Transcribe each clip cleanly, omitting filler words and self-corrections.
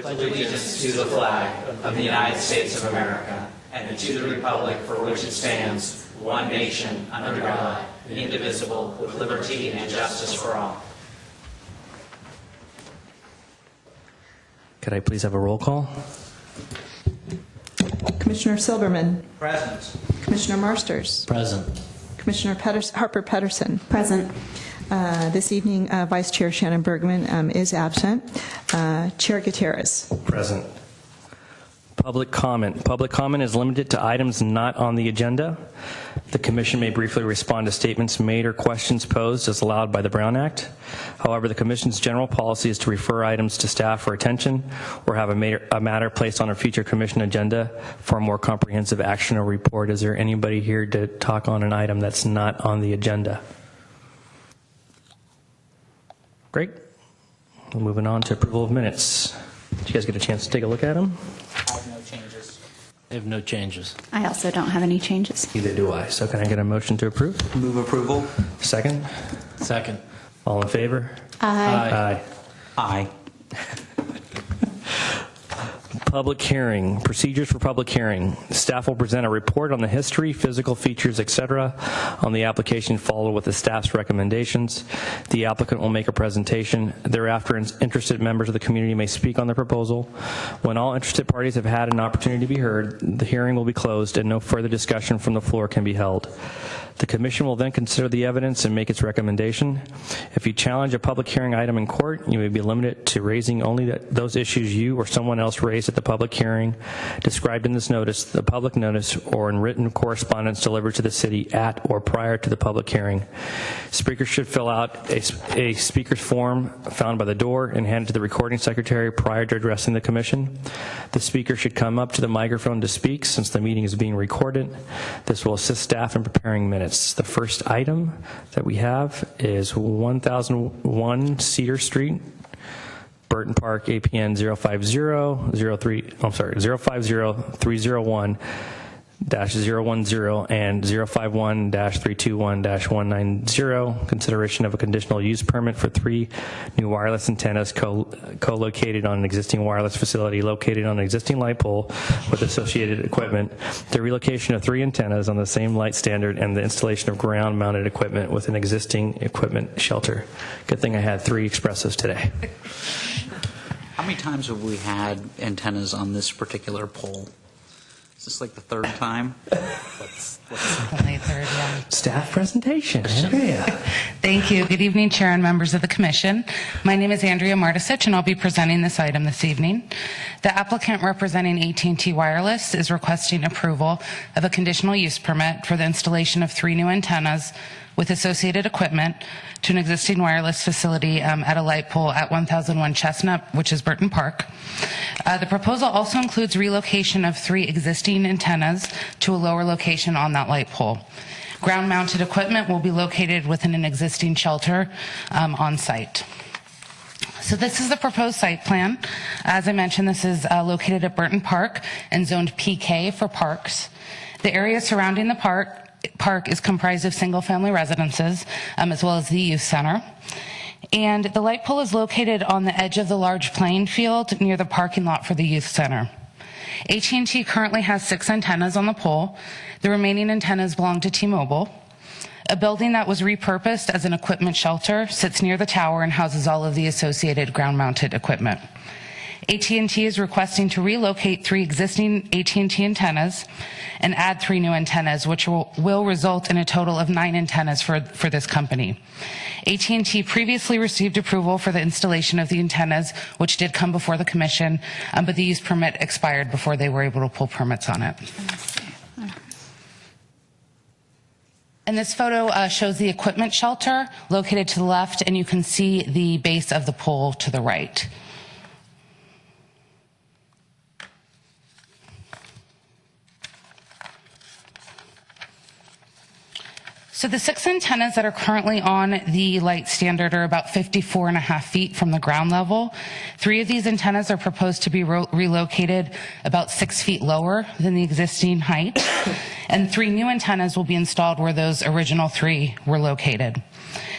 pledge allegiance to the flag of the United States of America and to the republic for which it stands, one nation, under God, indivisible, with liberty and justice for all. Could I please have a roll call? Commissioner Silberman. Present. Commissioner Marsters. Present. Commissioner Harper Pedersen. Present. This evening, Vice Chair Shannon Bergman is absent. Chair Gutierrez. Present. Public comment. Public comment is limited to items not on the agenda. The Commission may briefly respond to statements made or questions posed as allowed by the Brown Act. However, the Commission's general policy is to refer items to staff for attention or have a matter placed on a future Commission agenda for a more comprehensive action or report. Is there anybody here to talk on an item that's not on the agenda? Great. We're moving on to approval of minutes. Did you guys get a chance to take a look at them? I have no changes. I have no changes. I also don't have any changes. Neither do I. So can I get a motion to approve? Move approval. Second? Second. All in favor? Aye. Aye. Aye. Public hearing. Procedures for public hearing. Staff will present a report on the history, physical features, etc. on the application, followed with the staff's recommendations. The applicant will make a presentation. Thereafter, interested members of the community may speak on the proposal. When all interested parties have had an opportunity to be heard, the hearing will be closed and no further discussion from the floor can be held. The Commission will then consider the evidence and make its recommendation. If you challenge a public hearing item in court, you may be limited to raising only those issues you or someone else raised at the public hearing described in this notice, the public notice, or in written correspondence delivered to the city at or prior to the public hearing. Speakers should fill out a speaker's form found by the door and hand it to the recording secretary prior to addressing the Commission. The speaker should come up to the microphone to speak since the meeting is being recorded. This will assist staff in preparing minutes. The first item that we have is 1001 Cedar Street, Burton Park, APN 050-301-010 and 051-321-190, consideration of a conditional use permit for 3 new wireless antennas co-located on an existing wireless facility located on an existing light pole with associated equipment, the relocation of 3 antennas on the same light standard, and the installation of ground-mounted equipment with an existing equipment shelter. Good thing I had 3 expressos today. How many times have we had antennas on this particular pole? Is this like the 3rd time? Only third, yeah. Staff presentation. Andrea. Thank you. Good evening, Chair and members of the Commission. My name is Andrea Martisich, and I'll be presenting this item this evening. The applicant representing AT&T Wireless is requesting approval of a conditional use permit for the installation of 3 new antennas with associated equipment to an existing wireless facility at a light pole at 1001 Chestnut, which is Burton Park. The proposal also includes relocation of 3 existing antennas to a lower location on that light pole. Ground-mounted equipment will be located within an existing shelter on site. So this is the proposed site plan. As I mentioned, this is located at Burton Park and zoned PK for parks. The area surrounding the park is comprised of single-family residences as well as the youth center. And the light pole is located on the edge of the large playing field near the parking lot for the youth center. AT&T currently has 6 antennas on the pole. The remaining antennas belong to T-Mobile. A building that was repurposed as an equipment shelter sits near the tower and houses all of the associated ground-mounted equipment. AT&T is requesting to relocate 3 existing AT&T antennas and add 3 new antennas, which will result in a total of 9 antennas for this company. AT&T previously received approval for the installation of the antennas, which did come before the Commission, but the use permit expired before they were able to pull permits on it. And this photo shows the equipment shelter located to the left, and you can see the base of the pole to the right. So the 6 antennas that are currently on the light standard are about 54.5 feet from the ground level. 3 of these antennas are proposed to be relocated about 6 feet lower than the existing height. And 3 new antennas will be installed where those original 3 were located.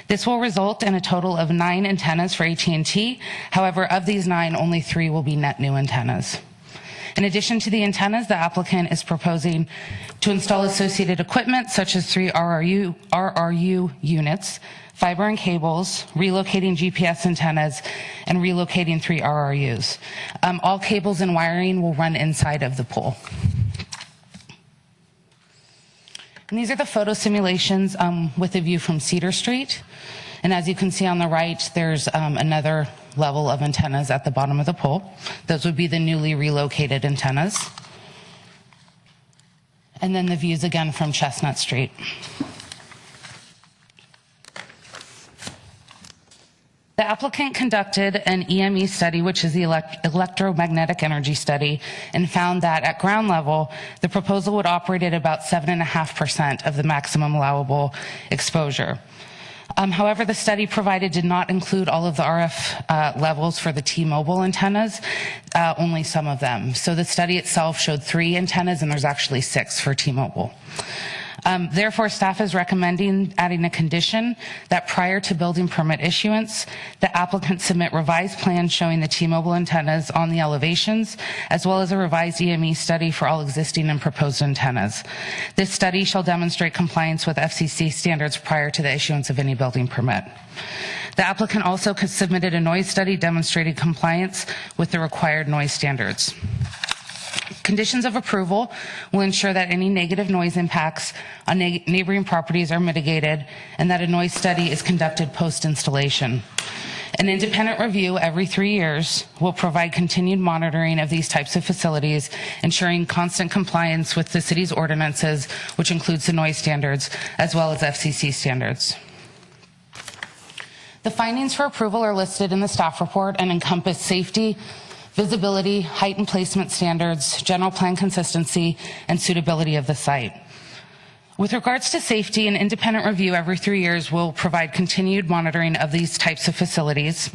This will result in a total of 9 antennas for AT&T. However, of these 9, only 3 will be net new antennas. In addition to the antennas, the applicant is proposing to install associated equipment such as 3 RRU units, fiber and cables, relocating GPS antennas, and relocating 3 RRUs. All cables and wiring will run inside of the pole. And these are the photo simulations with a view from Cedar Street. And as you can see on the right, there's another level of antennas at the bottom of the pole. Those would be the newly relocated antennas. And then the views again from Chestnut Street. The applicant conducted an EME study, which is the electromagnetic energy study, and found that at ground level, the proposal would operate at about 7.5% of the maximum allowable exposure. However, the study provided did not include all of the RF levels for the T-Mobile antennas, only some of them. So the study itself showed 3 antennas, and there's actually 6 for T-Mobile. Therefore, staff is recommending adding a condition that prior to building permit issuance, the applicant submit revised plans showing the T-Mobile antennas on the elevations, as well as a revised EME study for all existing and proposed antennas. This study shall demonstrate compliance with FCC standards prior to the issuance of any building permit. The applicant also submitted a noise study demonstrating compliance with the required noise standards. Conditions of approval will ensure that any negative noise impacts on neighboring properties are mitigated and that a noise study is conducted post-installation. An independent review every 3 years will provide continued monitoring of these types of facilities, ensuring constant compliance with the city's ordinances, which includes the noise standards, as well as FCC standards. The findings for approval are listed in the staff report and encompass safety, visibility, height and placement standards, general plan consistency, and suitability of the site. With regards to safety, an independent review every 3 years will provide continued monitoring of these types of facilities.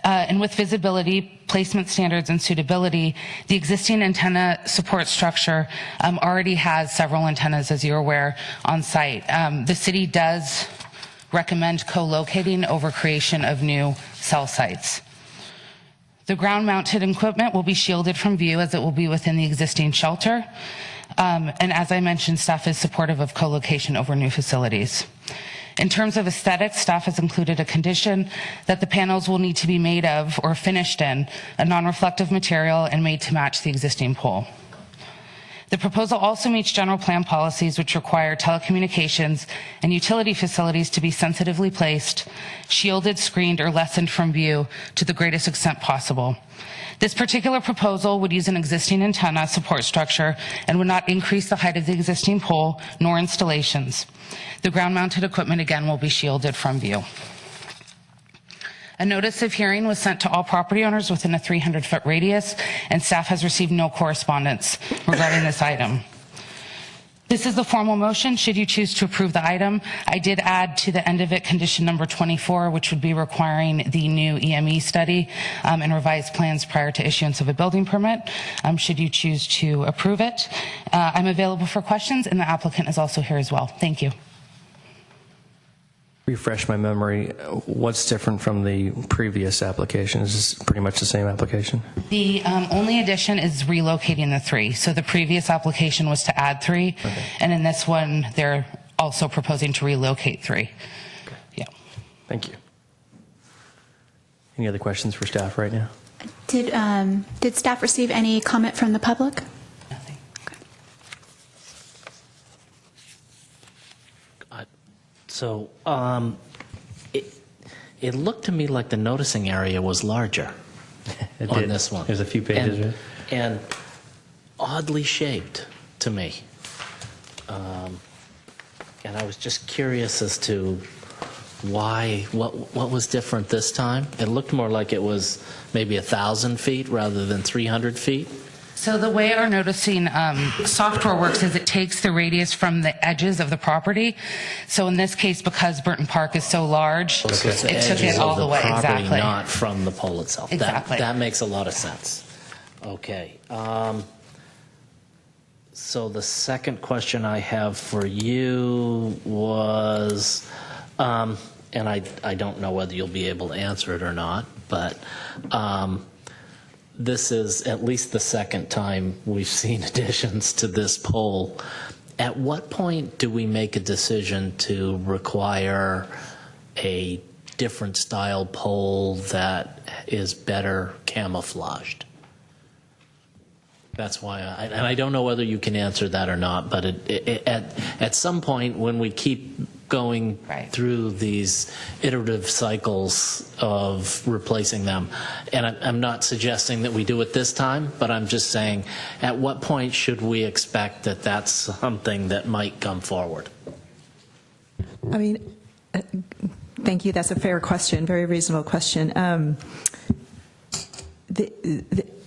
And with visibility, placement standards, and suitability, the existing antenna support structure already has several antennas, as you're aware, on site. The city does recommend co-locating over creation of new cell sites. The ground-mounted equipment will be shielded from view as it will be within the existing shelter. And as I mentioned, staff is supportive of co-location over new facilities. In terms of aesthetics, staff has included a condition that the panels will need to be made of or finished in a non-reflective material and made to match the existing pole. The proposal also meets general plan policies which require telecommunications and utility facilities to be sensitively placed, shielded, screened, or lessened from view to the greatest extent possible. This particular proposal would use an existing antenna support structure and would not increase the height of the existing pole nor installations. The ground-mounted equipment again will be shielded from view. A notice of hearing was sent to all property owners within a 300-foot radius, and staff has received no correspondence regarding this item. This is the formal motion. Should you choose to approve the item, I did add to the end of it condition number 24, which would be requiring the new EME study and revised plans prior to issuance of a building permit, should you choose to approve it. I'm available for questions, and the applicant is also here as well. Thank you. Refresh my memory, what's different from the previous application? Is this pretty much the same application? The only addition is relocating the 3. So the previous application was to add 3, okay. And in this one, they're also proposing to relocate 3. Okay. Yeah. Thank you. Any other questions for staff right now? Did staff receive any comment from the public? Nothing. So it looked to me like the noticing area was larger on this one. There's a few pages, right? And oddly shaped to me. And I was just curious as to why, what was different this time? It looked more like it was maybe 1,000 feet rather than 300 feet. So the way our noticing software works is it takes the radius from the edges of the property. So in this case, because Burton Park is so large, it took it all the way. Property, exactly. Not from the pole itself. Exactly. That makes a lot of sense. Okay. So the second question I have for you was, and I don't know whether you'll be able to answer it or not, but this is at least the second time we've seen additions to this pole. At what point do we make a decision to require a different style pole that is better camouflaged? That's why, and I don't know whether you can answer that or not, but at some point when we keep going Right. through these iterative cycles of replacing them, and I'm not suggesting that we do it this time, but I'm just saying, at what point should we expect that that's something that might come forward? I mean, thank you. That's a fair question, very reasonable question.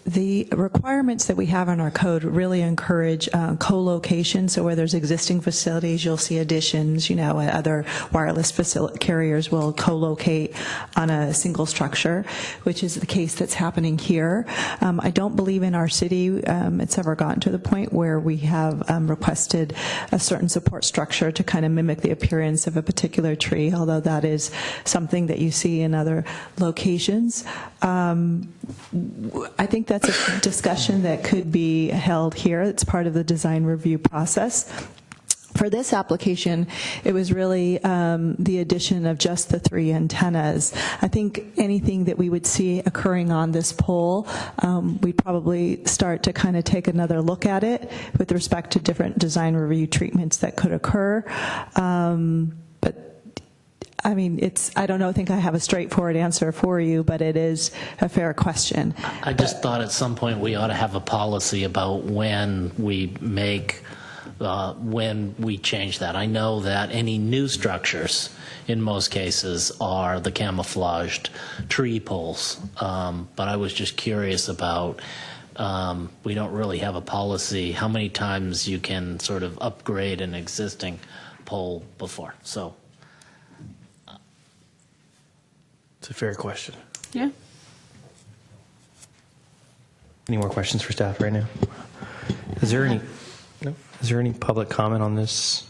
The requirements that we have in our code really encourage co-location. So where there's existing facilities, you'll see additions. Other wireless carriers will co-locate on a single structure, which is the case that's happening here. I don't believe in our city it's ever gotten to the point where we have requested a certain support structure to kind of mimic the appearance of a particular tree, although that is something that you see in other locations. I think that's a discussion that could be held here. It's part of the design review process. For this application, it was really the addition of just the 3 antennas. I think anything that we would see occurring on this pole, we'd probably start to kind of take another look at it with respect to different design review treatments that could occur. I mean, I don't think I have a straightforward answer for you, but it is a fair question. I just thought at some point we ought to have a policy about when we change that. I know that any new structures, in most cases, are the camouflaged tree poles, but I was just curious about, we don't really have a policy, how many times you can sort of upgrade an existing pole before, so. It's a fair question. Yeah. Any more questions for staff right now? Is there any public comment on this?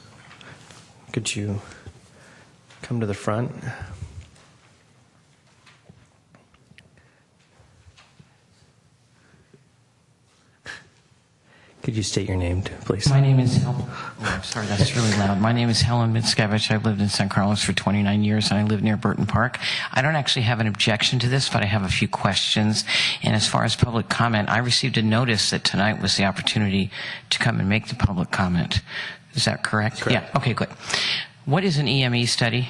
Could you come to the front? Could you state your name, please? My name is sorry, that's really loud. My name is Helen Mickiewicz. I've lived in San Carlos for 29 years, and I live near Burton Park. I don't actually have an objection to this, but I have a few questions. And as far as public comment, I received a notice that tonight was the opportunity to come and make the public comment. Is that correct? Correct. Yeah, okay, good. What is an EME study?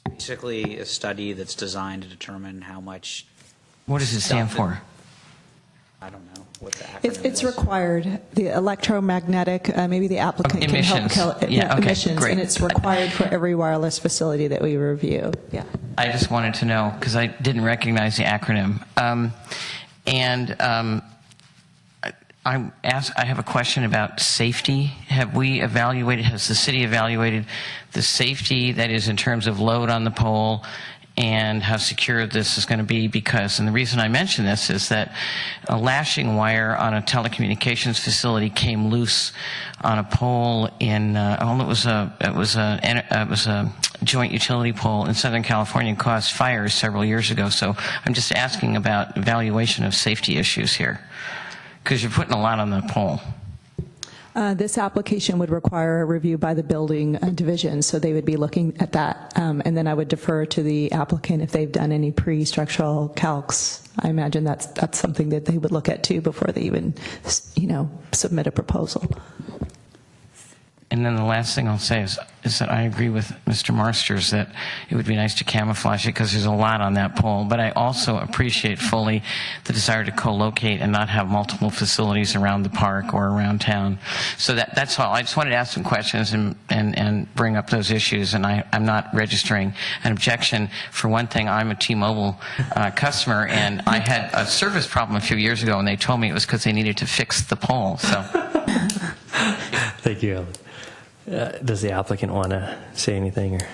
Basically, a study that's designed to determine how much. What does it stand for? I don't know what the acronym It's is. required. The electromagnetic, maybe the applicant can help Emissions. Yeah, okay, emissions, great. and it's required for every wireless facility that we review. Yeah. I just wanted to know, because I didn't recognize the acronym. I have a question about safety. Has the city evaluated the safety, that is in terms of load on the pole, and how secure this is going to be? And the reason I mention this is that a lashing wire on a telecommunications facility came loose on a pole it was a joint utility pole in Southern California and caused fires several years ago. So I'm just asking about evaluation of safety issues here, because you're putting a lot on the pole. This application would require a review by the building division, so they would be looking at that. And then I would defer to the applicant if they've done any pre-structural calcs. I imagine that's something that they would look at too before they even, submit a proposal. And then the last thing I'll say is that I agree with Mr. Marsters that it would be nice to camouflage it because there's a lot on that pole. But I also appreciate fully the desire to co-locate and not have multiple facilities around the park or around town. So that's all. I just wanted to ask some questions and bring up those issues. And I'm not registering an objection. For one thing, I'm a T-Mobile customer, and I had a service problem a few years ago, and they told me it was because they needed to fix the pole. So. Thank you, Ellen. Does the applicant want to say anything? Or?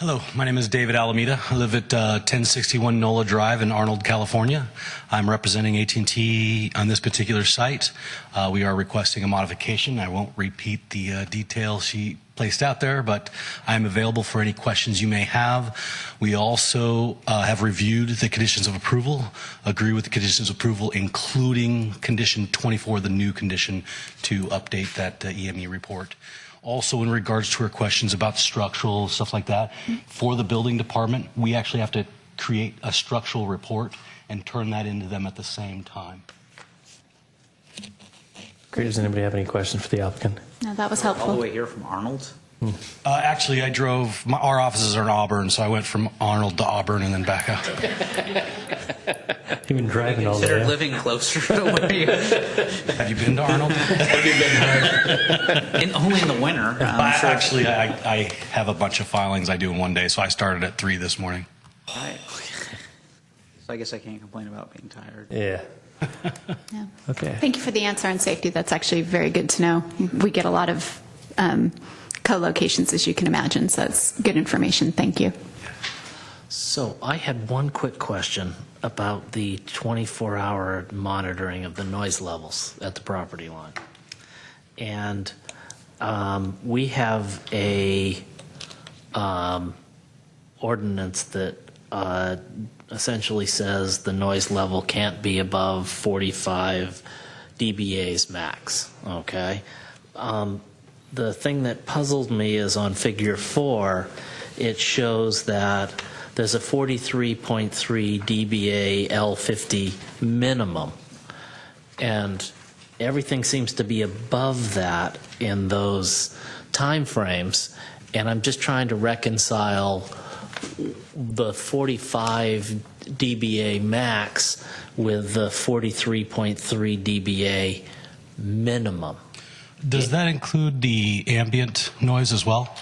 Hello, my name is David Alameda. I live at 1061 NOLA Drive in Arnold, California. I'm representing AT&T on this particular site. We are requesting a modification. I won't repeat the details she placed out there, but I'm available for any questions you may have. We also have reviewed the conditions of approval, agree with the conditions of approval, including condition 24, the new condition to update that EME report. Also, in regards to her questions about structural stuff like that, for the building department, we actually have to create a structural report and turn that into them at the same time. Great. Does anybody have any questions for the applicant? No, that was All the helpful. way here from Arnold? Actually, I drove, our offices are in Auburn, so I went from Arnold to Auburn and then back out. You've been driving all Consider day. living closer to where you Have you been to Arnold? only in the winter. I'm sure. Actually, I have a bunch of filings I do in one day, so I started at 3 this morning. Right. So I guess I can't complain about being tired. Yeah. Yeah. Okay. Thank you for the answer on safety. That's actually very good to know. We get a lot of co-locations, as you can imagine, so that's good information. Thank you. So I had one quick question about the 24-hour monitoring of the noise levels at the property line. And we have a ordinance that essentially says the noise level can't be above 45 dBAs max, okay? The thing that puzzled me is on figure 4, it shows that there's a 43.3 dBA L50 minimum, and everything seems to be above that in those time frames, and I'm just trying to reconcile the 45 dBA max with the 43.3 dBA minimum. Does that include the ambient noise as well?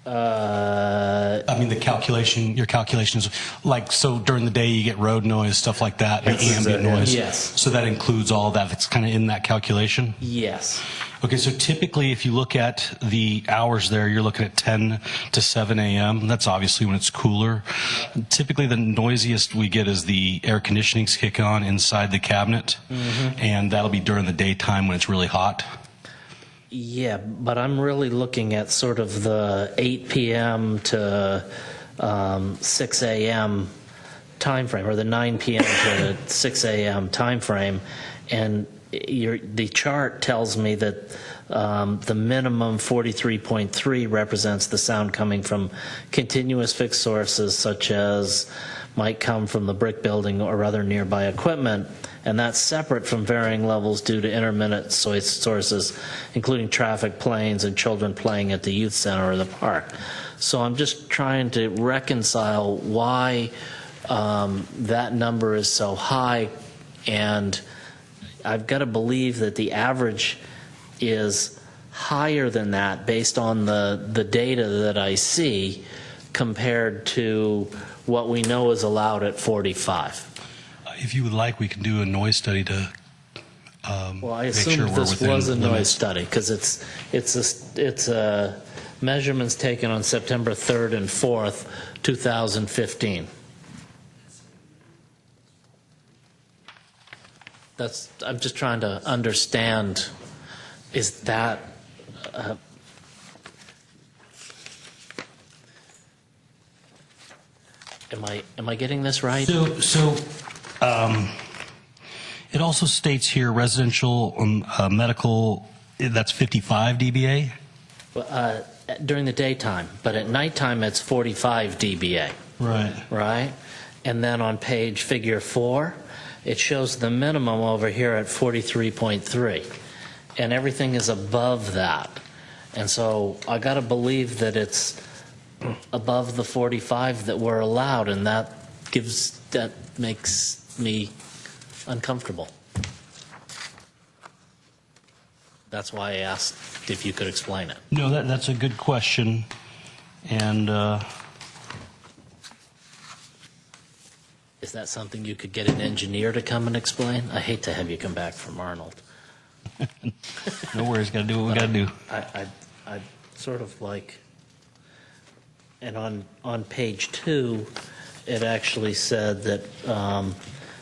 I mean, your calculations, like, so during the day you get road noise, stuff like that, the ambient noise. Yes. So that includes all of that. It's kind of in that calculation? Yes. Okay, so typically if you look at the hours there, you're looking at 10 to 7 a.m. That's obviously when it's cooler. Typically the noisiest we get is the air conditionings kick on inside the cabinet, and that'll be during the daytime when it's really hot. Yeah, but I'm really looking at sort of the 8 p.m. to 6 a.m. time frame, or the 9 p.m. to 6 a.m. time frame, and the chart tells me that the minimum 43.3 represents the sound coming from continuous fixed sources, such as might come from the brick building or other nearby equipment, and that's separate from varying levels due to intermittent sources, including traffic, planes, and children playing at the youth center or the park. So I'm just trying to reconcile why that number is so high, and I've got to believe that the average is higher than that based on the data that I see compared to what we know is allowed at 45. If you would like, we can do a noise study to Well, I make assumed sure we're this within was a noise limits. study because it's measurements taken on September 3rd and 4th, 2015. I'm just trying to understand, is that am I getting this right? So it also states here residential medical, that's 55 dBA? During the daytime, but at nighttime it's 45 dBA. Right. Right? And then on page figure 4, it shows the minimum over here at 43.3. And everything is above that. And so I got to believe that it's above the 45 that we're allowed, and that makes me uncomfortable. That's why I asked if you could explain it. No, that's a good question. And Is that something you could get an engineer to come and explain? I hate to have you come back from Arnold. no worries, got to do what we got to do. I'd sort of like And on page 2, it actually said that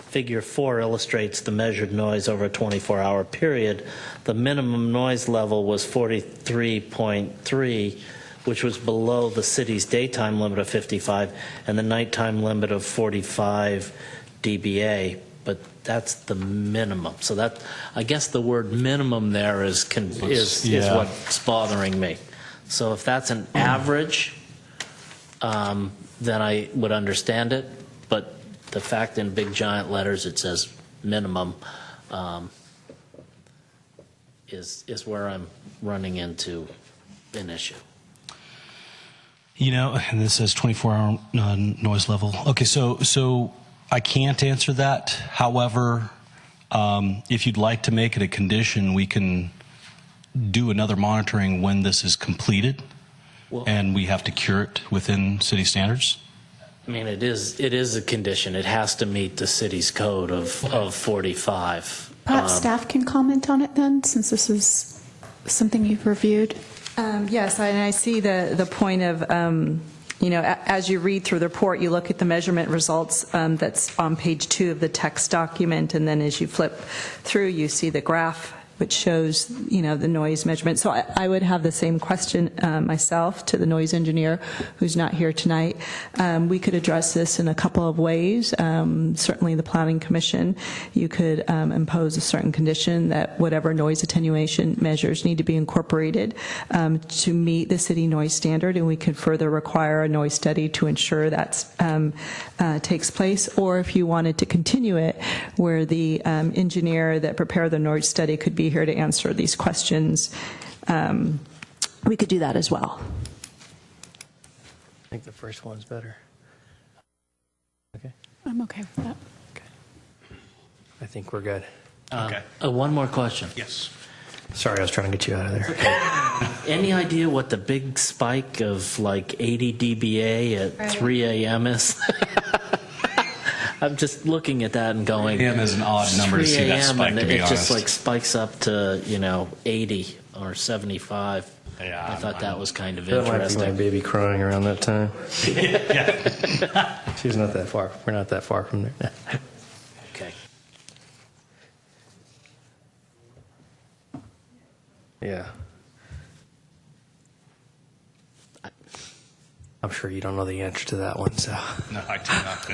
figure 4 illustrates the measured noise over a 24-hour period. The minimum noise level was 43.3, which was below the city's daytime limit of 55 and the nighttime limit of 45 dBA. But that's the minimum. So that, I guess the word minimum there is what's bothering me. So if that's an average, then I would understand it. But the fact in big giant letters it says minimum is where I'm running into an issue. You know, and this says 24-hour noise level. Okay, so I can't answer that. However, if you'd like to make it a condition, we can do another monitoring when this is completed, and we have to cure it within city standards. I mean, it is a condition. It has to meet the city's code of 45. Perhaps staff can comment on it then, since this is something you've reviewed. Yes, and I see the point of, as you read through the report, you look at the measurement results that's on page 2 of the text document, and then as you flip through, you see the graph which shows, the noise measurement. So I would have the same question myself to the noise engineer who's not here tonight. We could address this in a couple of ways. Certainly the Planning Commission, you could impose a certain condition that whatever noise attenuation measures need to be incorporated to meet the city noise standard, and we could further require a noise study to ensure that takes place. Or if you wanted to continue it, where the engineer that prepared the noise study could be here to answer these questions, we could do that as well. I think the first one's better. Okay. I'm okay with that. Okay. I think we're good. Okay. One more question. Yes. Sorry, I was trying to get you out of there. Any idea what the big spike of like 80 dBA at 3 a.m. is? I'm just looking at that and going, AM is an odd number to see that 3 a.m. spike, and to be it just honest. like spikes up to 80 or 75. Yeah, I thought that was kind of That might be my interesting. baby crying around that time. She's not that far. We're not that far from there. Okay. Yeah. I'm sure you don't know the answer to that one, so. No, I do not.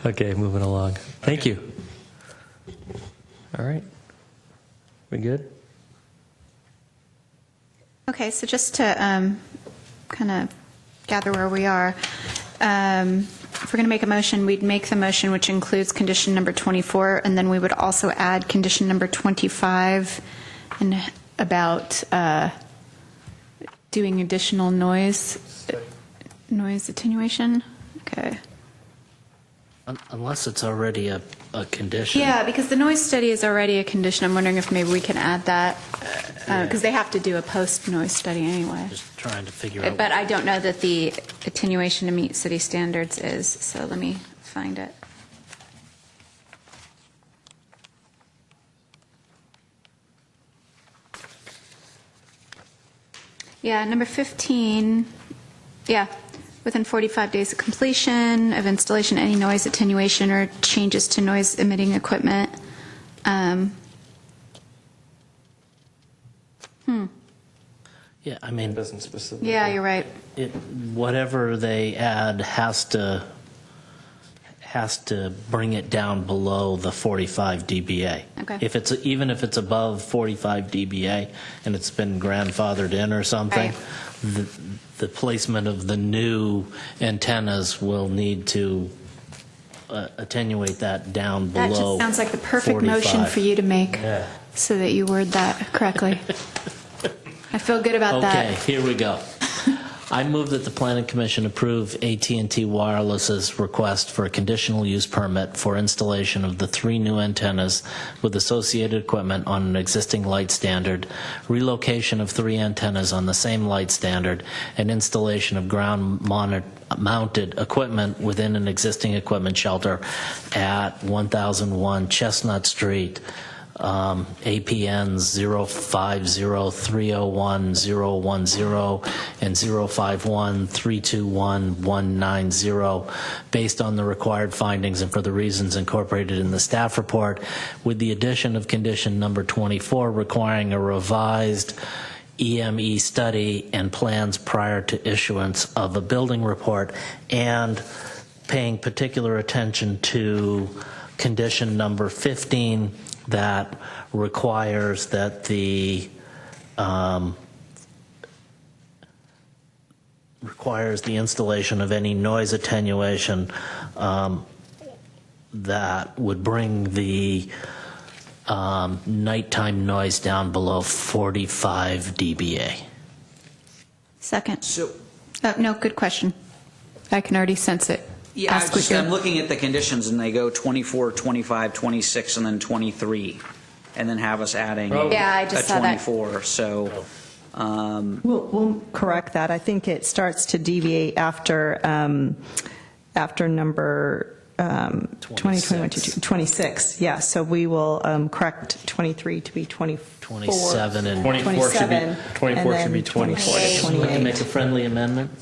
Okay, moving along. Thank you. All right. We good? Okay, so just to kind of gather where we are, if we're going to make a motion, we'd make the motion which includes condition number 24, and then we would also add condition number 25 and about doing additional noise attenuation. Okay. Unless it's already a condition. Yeah, because the noise study is already a condition. I'm wondering if maybe we can add that, because they have to do a post-noise study anyway. Just trying to figure out. But I don't know that the attenuation to meet city standards is, so let me find it. Yeah, number 15, yeah, within 45 days of completion of installation, any noise attenuation or changes to noise emitting equipment. Yeah, I mean, Doesn't specifically. Yeah, you're right. whatever they add has to bring it down below the 45 dBA. Okay. Even if it's above 45 dBA and it's been grandfathered in or something, Right. the placement of the new antennas will need to attenuate that down That below. just sounds like the perfect 45. motion for you to make, Yeah. so that you word that correctly. I feel good about that. Okay, here we go. I move that the Planning Commission approve AT&T Wireless's request for a conditional use permit for installation of the 3 new antennas with associated equipment on an existing light standard, relocation of 3 antennas on the same light standard, and installation of ground-mounted equipment within an existing equipment shelter at 1001 Chestnut Street, APNs 050301010 and 051321190, based on the required findings and for the reasons incorporated in the staff report, with the addition of condition number 24 requiring a revised EME study and plans prior to issuance of a building report, and paying particular attention to condition number 15 that requires that the installation of any noise attenuation that would bring the nighttime noise down below 45 dBA. Second. No, good question. I can already sense it. Yeah, Ask what I'm you're- looking at the conditions, and they go 24, 25, 26, and then 23, and then have us adding Yeah, I just a saw that. 24. So, We'll correct that. I think it starts to deviate after number 26. Yeah, so we will correct 23 to be 24. 27 and 24 should be, 27, 24 and should be then 24. 28. Would you like to make a friendly amendment?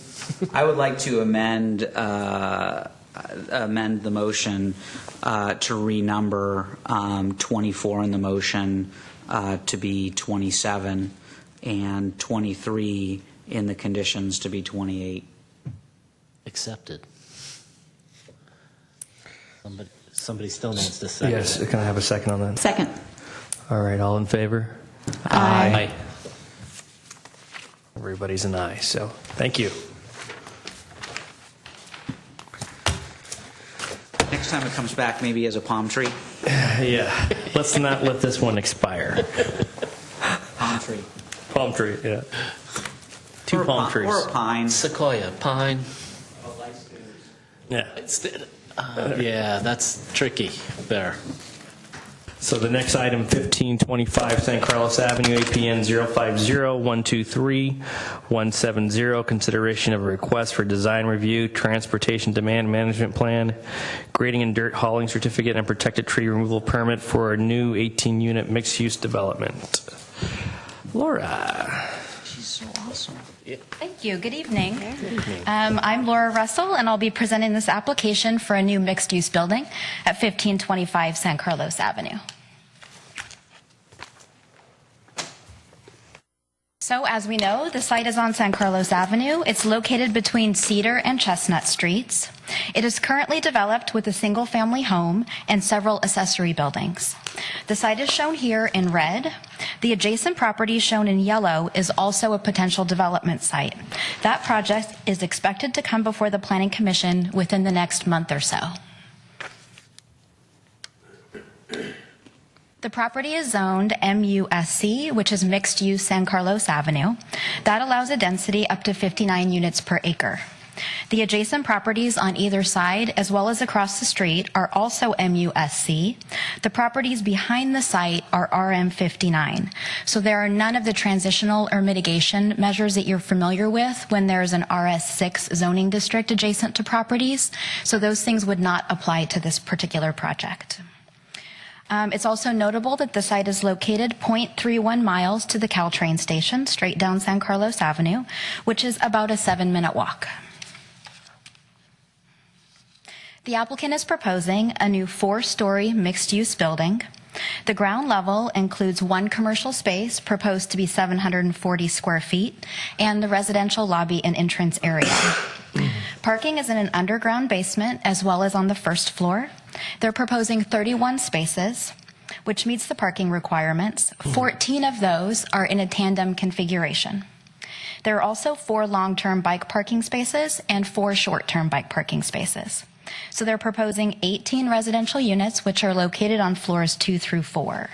I would like to amend the motion to renumber 24 in the motion to be 27, and 23 in the conditions to be 28. Accepted. Somebody still needs to second. Yes, can I have a second on that? Second. All right, all in favor? Aye. Everybody's an aye, so thank you. Next time it comes back, maybe as a palm tree. Yeah, let's not let this one expire. Palm tree. Palm tree, yeah. Two Or a palm pi- trees. Or a pine. Sequoia, pine. Yeah. Yeah, that's tricky there. So the next item, 1525 San Carlos Avenue, APN 050-123-170, consideration of a request for design review, transportation demand management plan, grading and dirt hauling certificate, and protected tree removal permit for a new 18-unit mixed-use development. Laura. She's so awesome. Thank you. Good evening. I'm Laura Russell, and I'll be presenting this application for a new mixed-use building at 1525 San Carlos Avenue. So, as we know, the site is on San Carlos Avenue. It's located between Cedar and Chestnut Streets. It is currently developed with a single-family home and several accessory buildings. The site is shown here in red. The adjacent property shown in yellow is also a potential development site. That project is expected to come before the Planning Commission within the next month or so. The property is zoned MUSC, which is Mixed Use San Carlos Avenue. That allows a density up to 59 units per acre. The adjacent properties on either side, as well as across the street, are also MUSC. The properties behind the site are RM59. So there are none of the transitional or mitigation measures that you're familiar with when there's an RS6 zoning district adjacent to properties. So those things would not apply to this particular project. It's also notable that the site is located 0.31 miles to the Caltrain station, straight down San Carlos Avenue, which is about a 7-minute walk. The applicant is proposing a new 4-story mixed-use building. The ground level includes one commercial space, proposed to be 740 square feet, and the residential lobby and entrance area. Parking is in an underground basement as well as on the first floor. They're proposing 31 spaces, which meets the parking requirements. 14 of those are in a tandem configuration. There are also 4 long-term bike parking spaces and 4 short-term bike parking spaces. So they're proposing 18 residential units, which are located on floors 2 through 4.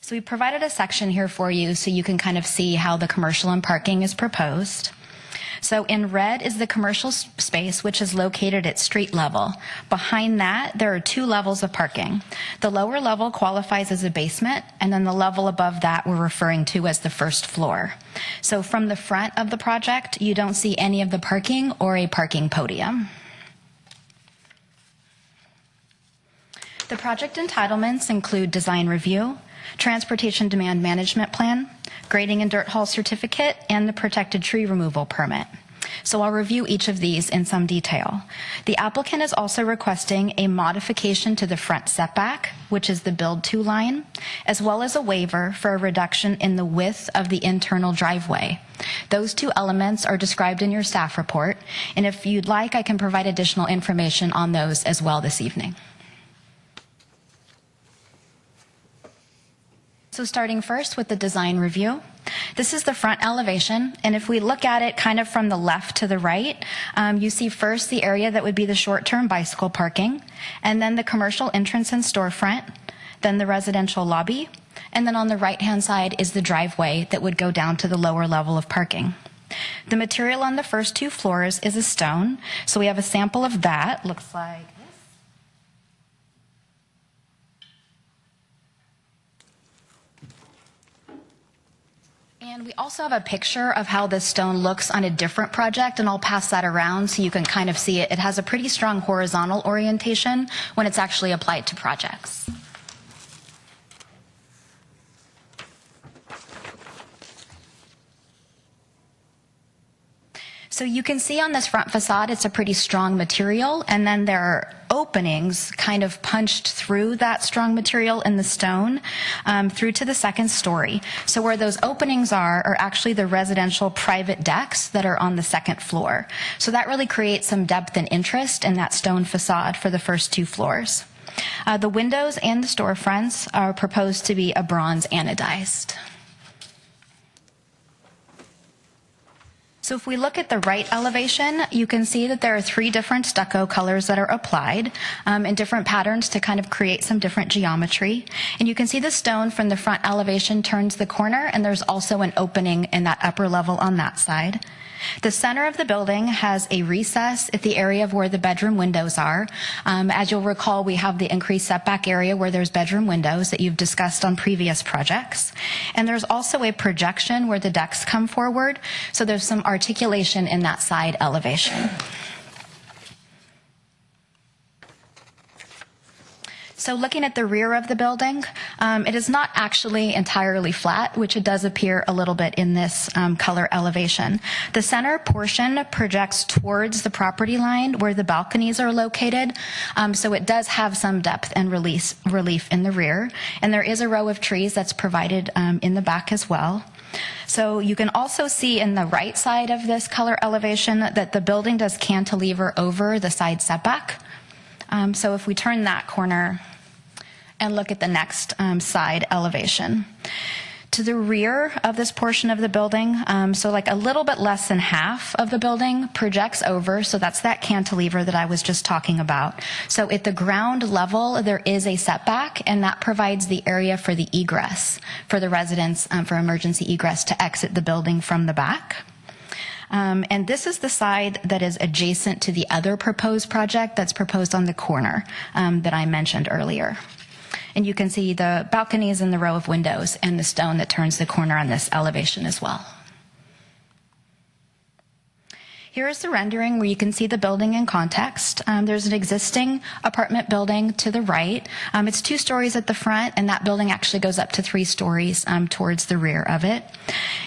So we provided a section here for you so you can kind of see how the commercial and parking is proposed. So in red is the commercial space, which is located at street level. Behind that, there are 2 levels of parking. The lower level qualifies as a basement, and then the level above that we're referring to as the first floor. So from the front of the project, you don't see any of the parking or a parking podium. The project entitlements include design review, transportation demand management plan, grading and dirt haul certificate, and the protected tree removal permit. So I'll review each of these in some detail. The applicant is also requesting a modification to the front setback, which is the build to line, as well as a waiver for a reduction in the width of the internal driveway. Those two elements are described in your staff report, and if you'd like, I can provide additional information on those as well this evening. So starting first with the design review. This is the front elevation, and if we look at it kind of from the left to the right, you see first the area that would be the short-term bicycle parking, and then the commercial entrance and storefront, then the residential lobby, and then on the right-hand side is the driveway that would go down to the lower level of parking. The material on the first 2 floors is a stone, so we have a sample of that. Looks like and we also have a picture of how this stone looks on a different project, and I'll pass that around so you can kind of see it. It has a pretty strong horizontal orientation when it's actually applied to projects. So you can see on this front facade, it's a pretty strong material, and then there are openings kind of punched through that strong material in the stone through to the second story. So where those openings are actually the residential private decks that are on the second floor. So that really creates some depth and interest in that stone facade for the first 2 floors. The windows and the storefronts are proposed to be a bronze anodized. So if we look at the right elevation, you can see that there are 3 different stucco colors that are applied in different patterns to kind of create some different geometry. And you can see the stone from the front elevation turns the corner, and there's also an opening in that upper level on that side. The center of the building has a recess at the area of where the bedroom windows are. As you'll recall, we have the increased setback area where there's bedroom windows that you've discussed on previous projects. And there's also a projection where the decks come forward, so there's some articulation in that side elevation. So looking at the rear of the building, it is not actually entirely flat, which it does appear a little bit in this color elevation. The center portion projects towards the property line where the balconies are located, so it does have some depth and relief in the rear. And there is a row of trees that's provided in the back as well. So you can also see in the right side of this color elevation that the building does cantilever over the side setback. So if we turn that corner and look at the next side elevation. To the rear of this portion of the building, so like a little bit less than half of the building projects over, so that's that cantilever that I was just talking about. So at the ground level, there is a setback, and that provides the area for the egress, for the residents, for emergency egress to exit the building from the back. And this is the side that is adjacent to the other proposed project that's proposed on the corner that I mentioned earlier. And you can see the balconies and the row of windows and the stone that turns the corner on this elevation as well. Here is the rendering where you can see the building in context. There's an existing apartment building to the right. It's 2 stories at the front, and that building actually goes up to 3 stories towards the rear of it.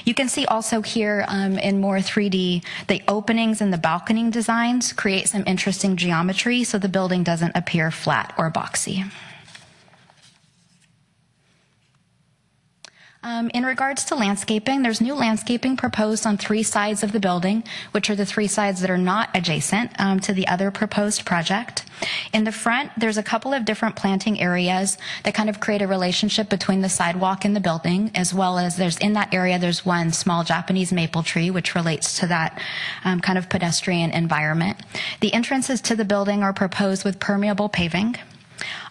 You can see also here in more 3D, the openings and the balcony designs create some interesting geometry so the building doesn't appear flat or boxy. In regards to landscaping, there's new landscaping proposed on 3 sides of the building, which are the 3 sides that are not adjacent to the other proposed project. In the front, there's a couple of different planting areas that kind of create a relationship between the sidewalk and the building, as well as in that area, there's one small Japanese maple tree, which relates to that kind of pedestrian environment. The entrances to the building are proposed with permeable paving.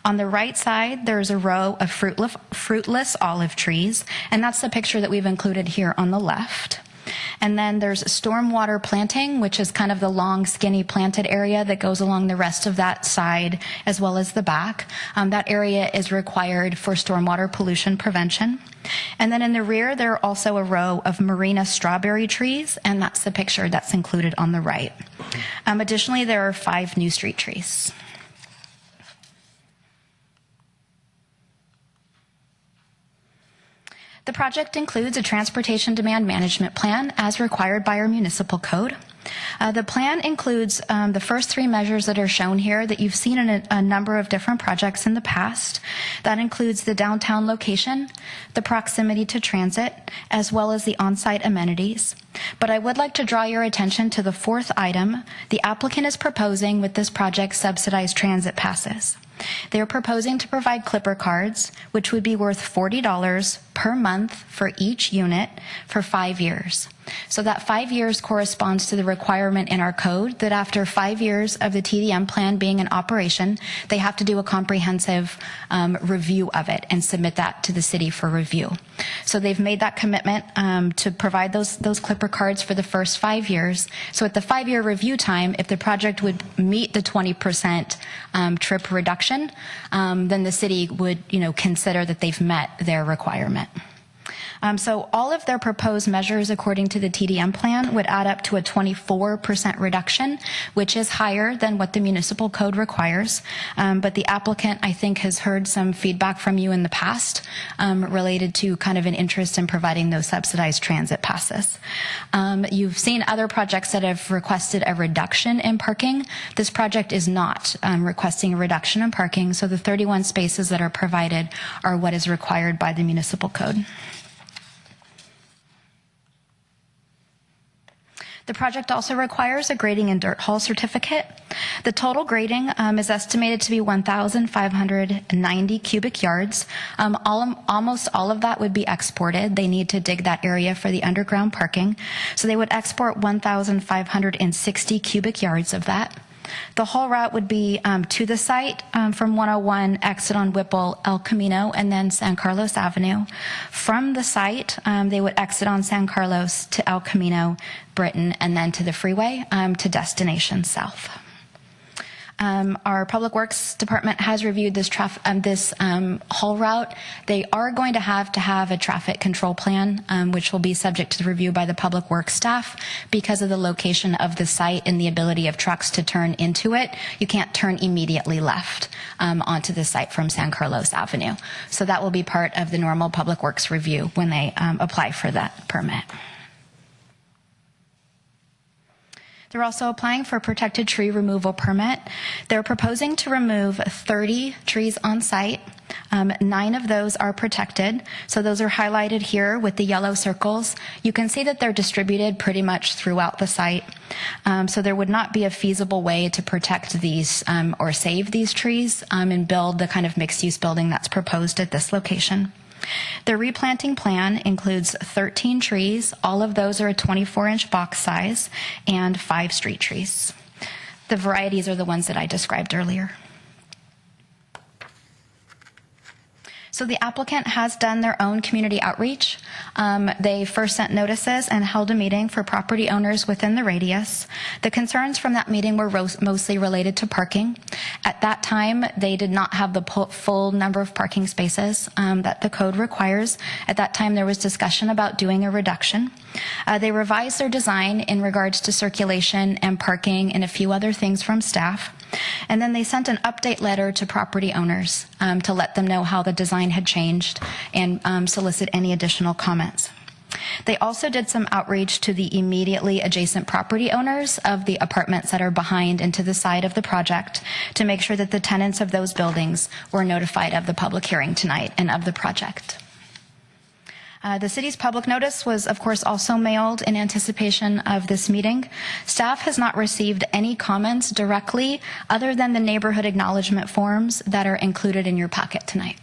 On the right side, there's a row of fruitless olive trees, and that's the picture that we've included here on the left. And then there's stormwater planting, which is kind of the long, skinny planted area that goes along the rest of that side as well as the back. That area is required for stormwater pollution prevention. And then in the rear, there are also a row of Marina strawberry trees, and that's the picture that's included on the right. Additionally, there are 5 new street trees. The project includes a transportation demand management plan as required by our municipal code. The plan includes the first three measures that are shown here that you've seen in a number of different projects in the past. That includes the downtown location, the proximity to transit, as well as the on-site amenities. But I would like to draw your attention to the fourth item. The applicant is proposing with this project subsidized transit passes. They are proposing to provide Clipper cards, which would be worth $40 per month for each unit for 5 years. So that 5 years corresponds to the requirement in our code that after 5 years of the TDM plan being in operation, they have to do a comprehensive review of it and submit that to the city for review. So they've made that commitment to provide those Clipper cards for the first 5 years. So at the 5-year review time, if the project would meet the 20% trip reduction, then the city would, consider that they've met their requirement. So all of their proposed measures according to the TDM plan would add up to a 24% reduction, which is higher than what the municipal code requires. But the applicant, I think, has heard some feedback from you in the past related to kind of an interest in providing those subsidized transit passes. You've seen other projects that have requested a reduction in parking. This project is not requesting a reduction in parking, so the 31 spaces that are provided are what is required by the municipal code. The project also requires a grading and dirt haul certificate. The total grading is estimated to be 1,590 cubic yards. Almost all of that would be exported. They need to dig that area for the underground parking. So they would export 1,560 cubic yards of that. The haul route would be to the site from 101, exit on Whipple, El Camino, and then San Carlos Avenue. From the site, they would exit on San Carlos to El Camino, Britain, and then to the freeway to destination south. Our Public Works Department has reviewed this haul route. They are going to have a traffic control plan, which will be subject to the review by the Public Works staff because of the location of the site and the ability of trucks to turn into it. You can't turn immediately left onto the site from San Carlos Avenue. So that will be part of the normal Public Works review when they apply for that permit. They're also applying for a protected tree removal permit. They're proposing to remove 30 trees on site. 9 of those are protected. So those are highlighted here with the yellow circles. You can see that they're distributed pretty much throughout the site. So there would not be a feasible way to protect these or save these trees and build the kind of mixed-use building that's proposed at this location. The replanting plan includes 13 trees. All of those are a 24-inch box size and 5 street trees. The varieties are the ones that I described earlier. So the applicant has done their own community outreach. They first sent notices and held a meeting for property owners within the radius. The concerns from that meeting were mostly related to parking. At that time, they did not have the full number of parking spaces that the code requires. At that time, there was discussion about doing a reduction. They revised their design in regards to circulation and parking and a few other things from staff. And then they sent an update letter to property owners to let them know how the design had changed and solicit any additional comments. They also did some outreach to the immediately adjacent property owners of the apartments that are behind and to the side of the project to make sure that the tenants of those buildings were notified of the public hearing tonight and of the project. The city's public notice was, of course, also mailed in anticipation of this meeting. Staff has not received any comments directly other than the neighborhood acknowledgement forms that are included in your packet tonight.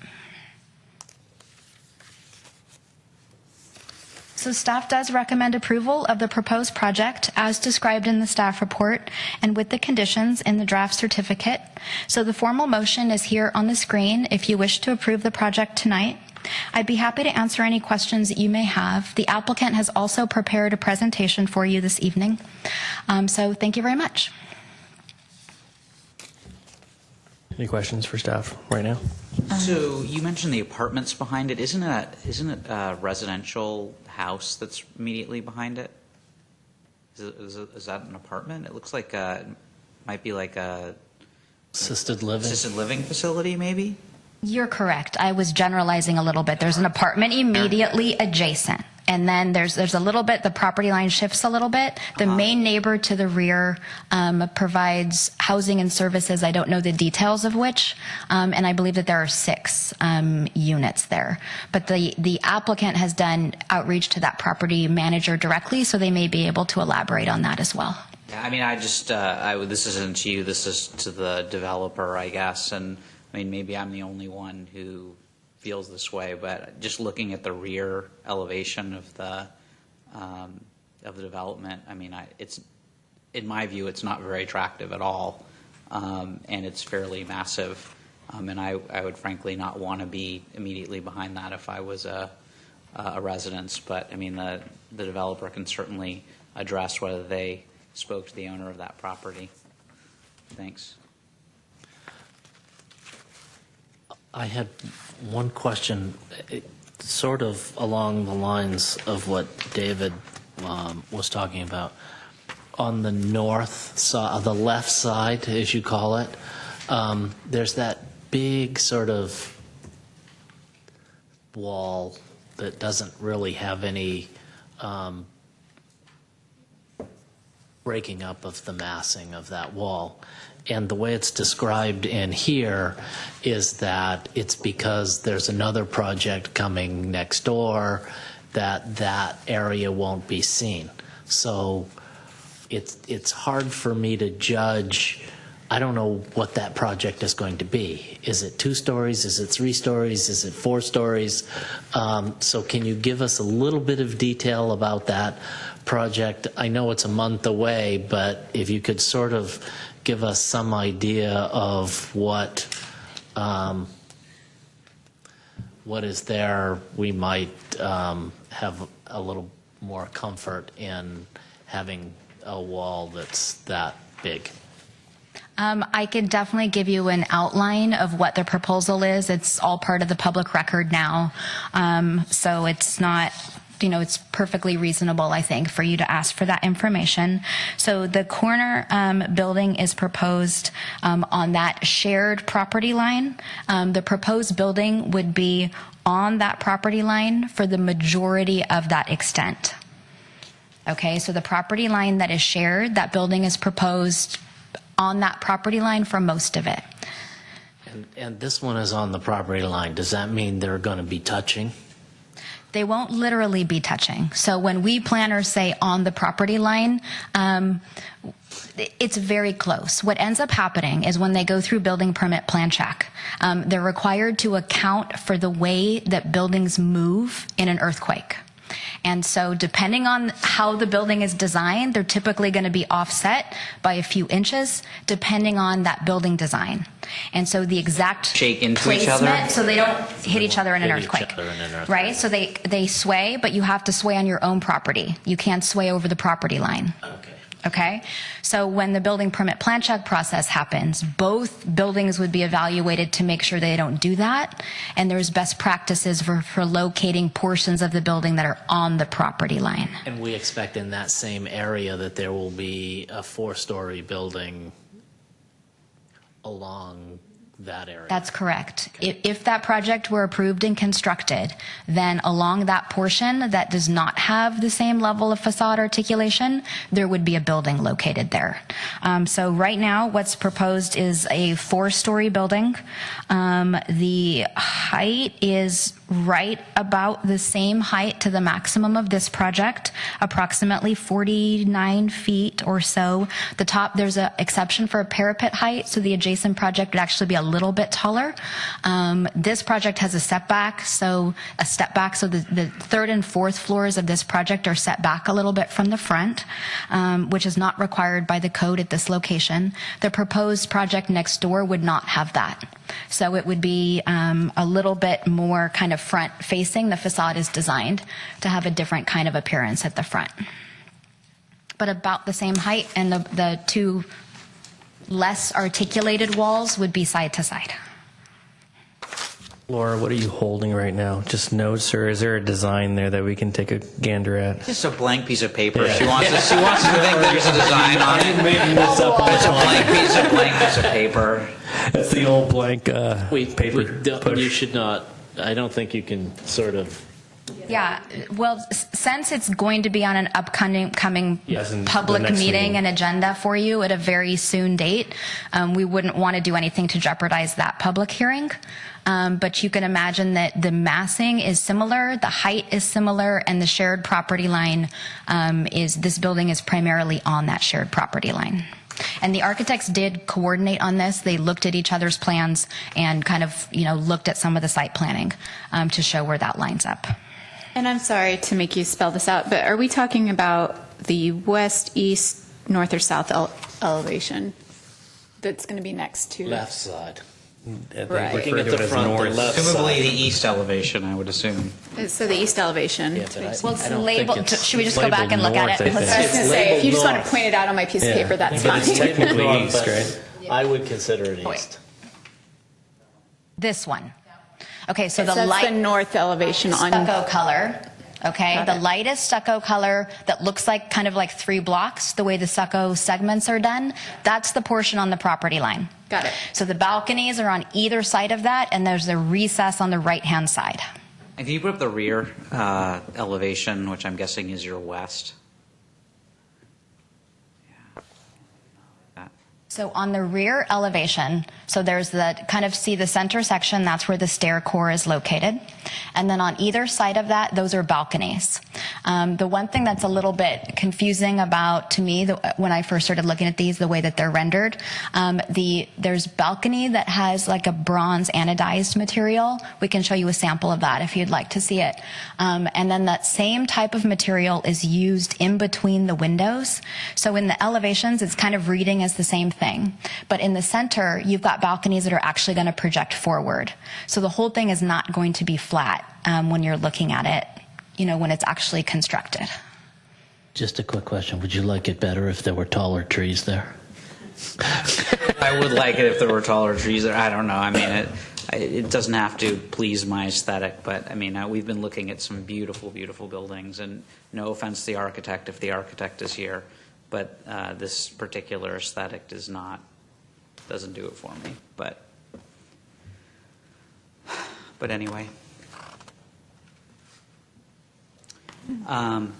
So staff does recommend approval of the proposed project as described in the staff report and with the conditions in the draft certificate. So the formal motion is here on the screen if you wish to approve the project tonight. I'd be happy to answer any questions that you may have. The applicant has also prepared a presentation for you this evening. So thank you very much. Any questions for staff right now? So you mentioned the apartments behind it. Isn't it a residential house that's immediately behind it? Is that an apartment? It looks like it might be like a Assisted living. assisted living facility, maybe. You're correct. I was generalizing a little bit. There's an apartment immediately adjacent. And then there's a little bit, the property line shifts a little bit. The main neighbor to the rear provides housing and services. I don't know the details of which, and I believe that there are 6 units there. But the applicant has done outreach to that property manager directly, so they may be able to elaborate on that as well. Yeah, I mean, I just, this isn't to you, this is to the developer, I guess, and I mean, maybe I'm the only one who feels this way, but just looking at the rear elevation of the development, I mean, it's, in my view, it's not very attractive at all, and it's fairly massive, and I would frankly not want to be immediately behind that if I was a residence, but I mean, the developer can certainly address whether they spoke to the owner of that property. Thanks. I had one question, sort of along the lines of what David was talking about. On the north side, the left side, as you call it, there's that big sort of wall that doesn't really have any breaking up of the massing of that wall. And the way it's described in here is that it's because there's another project coming next door that that area won't be seen. So it's hard for me to judge. I don't know what that project is going to be. Is it 2 stories? Is it 3 stories? Is it 4 stories? So can you give us a little bit of detail about that project? I know it's a month away, but if you could sort of give us some idea of what is there, we might have a little more comfort in having a wall that's that big. I can definitely give you an outline of what the proposal is. It's all part of the public record now, so it's not, it's perfectly reasonable, I think, for you to ask for that information. So the corner building is proposed on that shared property line. The proposed building would be on that property line for the majority of that extent. Okay, so the property line that is shared, that building is proposed on that property line for most of it. And this one is on the property line. Does that mean they're going to be touching? They won't literally be touching. So when we planners say on the property line, it's very close. What ends up happening is when they go through building permit plan check, they're required to account for the way that buildings move in an earthquake. And so depending on how the building is designed, they're typically going to be offset by a few inches, depending on that building design. And so the exact Shake into placement, each other? so they don't hit each other in an earthquake. Right? So they sway, but you have to sway on your own property. You can't sway over the property line. Okay? So when the building permit plan check process happens, both buildings would be evaluated to make sure they don't do that. And there's best practices for locating portions of the building that are on the property line. And we expect in that same area that there will be a 4-story building along that area. That's correct. If that project were approved and constructed, then along that portion that does not have the same level of facade articulation, there would be a building located there. So right now, what's proposed is a 4-story building. The height is right about the same height to the maximum of this project, approximately 49 feet or so. The top, there's an exception for a parapet height, so the adjacent project would actually be a little bit taller. This project has a step back, so the 3rd and 4th floors of this project are set back a little bit from the front, which is not required by the code at this location. The proposed project next door would not have that. So it would be a little bit more kind of front facing. The facade is designed to have a different kind of appearance at the front. But about the same height, and the 2 less articulated walls would be side to side. Laura, what are you holding right now? Just notes, or is there a design there that we can take a gander at? Just a blank piece of paper. She wants us to think there's a design on it. Making this up on the It's a fly. blank piece of paper. That's the old blank paper push. You should not, I don't think you can sort of, Yeah, well, since it's going to be on an upcoming Yes, and public the next meeting meeting. and agenda for you at a very soon date, we wouldn't want to do anything to jeopardize that public hearing. But you can imagine that the massing is similar, the height is similar, and the shared property line this building is primarily on that shared property line. And the architects did coordinate on this. They looked at each other's plans and kind of, looked at some of the site planning to show where that lines up. And I'm sorry to make you spell this out, but are we talking about the west, east, north, or south elevation that's going to be next to? left side. Right. Looking at the front, the left Presumably the side. east elevation, I would assume. So the east elevation. Yeah, but Well, I it's don't labeled. think it's Should we just go back and look labeled at it? north, I I was think. going to say, if you just want to labeled point it out on my piece of paper, that's But it's fine. technically north, east, but right? I would consider it Wait. east. This one. Okay, so So the that's light the north elevation on. stucco color. Okay, Got the it. lightest stucco color that looks like kind of like 3 blocks, the way the stucco segments are done, that's the portion on the property line. Got it. So the balconies are on either side of that, and there's a recess on the right-hand side. And can you put up the rear elevation, which I'm guessing is your west? Yeah. That. So on the rear elevation, so there's the kind of see the center section, that's where the stair core is located. And then on either side of that, those are balconies. The one thing that's a little bit confusing about, to me, when I first started looking at these, the way that they're rendered, there's balcony that has like a bronze anodized material. We can show you a sample of that if you'd like to see it. And then that same type of material is used in between the windows. So in the elevations, it's kind of reading as the same thing. But in the center, you've got balconies that are actually going to project forward. So the whole thing is not going to be flat when you're looking at it, when it's actually constructed. Just a quick question. Would you like it better if there were taller trees there? I would like it if there were taller trees there. I don't know. I mean, it doesn't have to please my aesthetic, but I mean, we've been looking at some beautiful, beautiful buildings, and no offense to the architect if the architect is here, but this particular aesthetic doesn't do it for me. But anyway.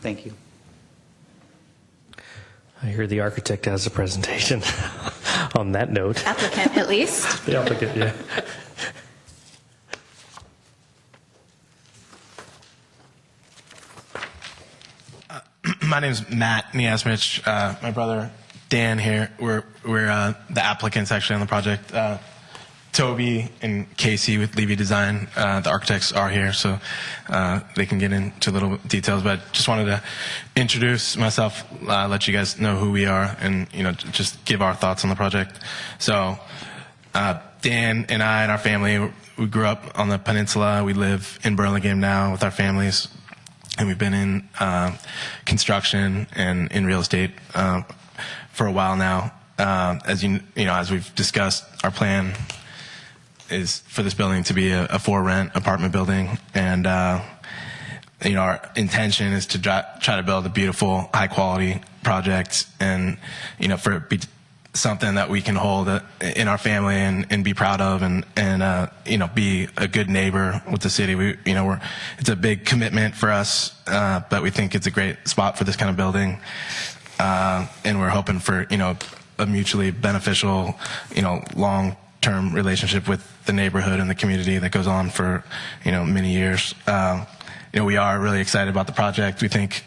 Thank you. I hear the architect has a presentation on that note. Applicant, at least. The applicant, yeah. My name's Matt Niasmich. My brother Dan here. We're the applicants actually on the project. Toby and Casey with Levy Design, the architects are here, so they can get into little details. But just wanted to introduce myself, let you guys know who we are, and just give our thoughts on the project. So Dan and I and our family, we grew up on the peninsula. We live in Burlingame now with our families, and we've been in construction and in real estate for a while now. As we've discussed, our plan is for this building to be a for-rent apartment building, and our intention is to try to build a beautiful, high-quality project, and for it be something that we can hold in our family and be proud of, and be a good neighbor with the city. It's a big commitment for us, but we think it's a great spot for this kind of building, and we're hoping for a mutually beneficial, long-term relationship with the neighborhood and the community that goes on for many years. We are really excited about the project. We think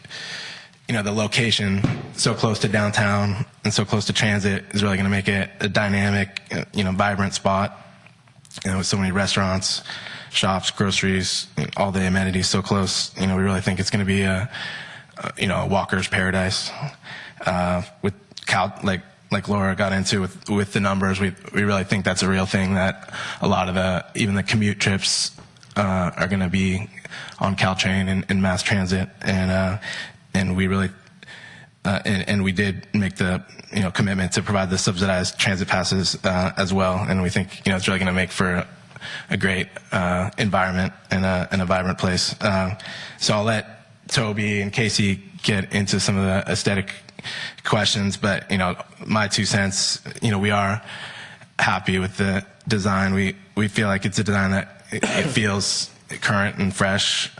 the location so close to downtown and so close to transit is really going to make it a dynamic, vibrant spot. With so many restaurants, shops, groceries, all the amenities so close. We really think it's going to be a walker's paradise. With like Laura got into with the numbers, we really think that's a real thing, that a lot of even the commute trips are going to be on Caltrain and mass transit, and we really and we did make the commitment to provide the subsidized transit passes as well, and we think it's really going to make for a great environment and a vibrant place. So I'll let Toby and Casey get into some of the aesthetic questions, but my 2 cents, we are happy with the design. We feel like it's a design that it feels current and fresh,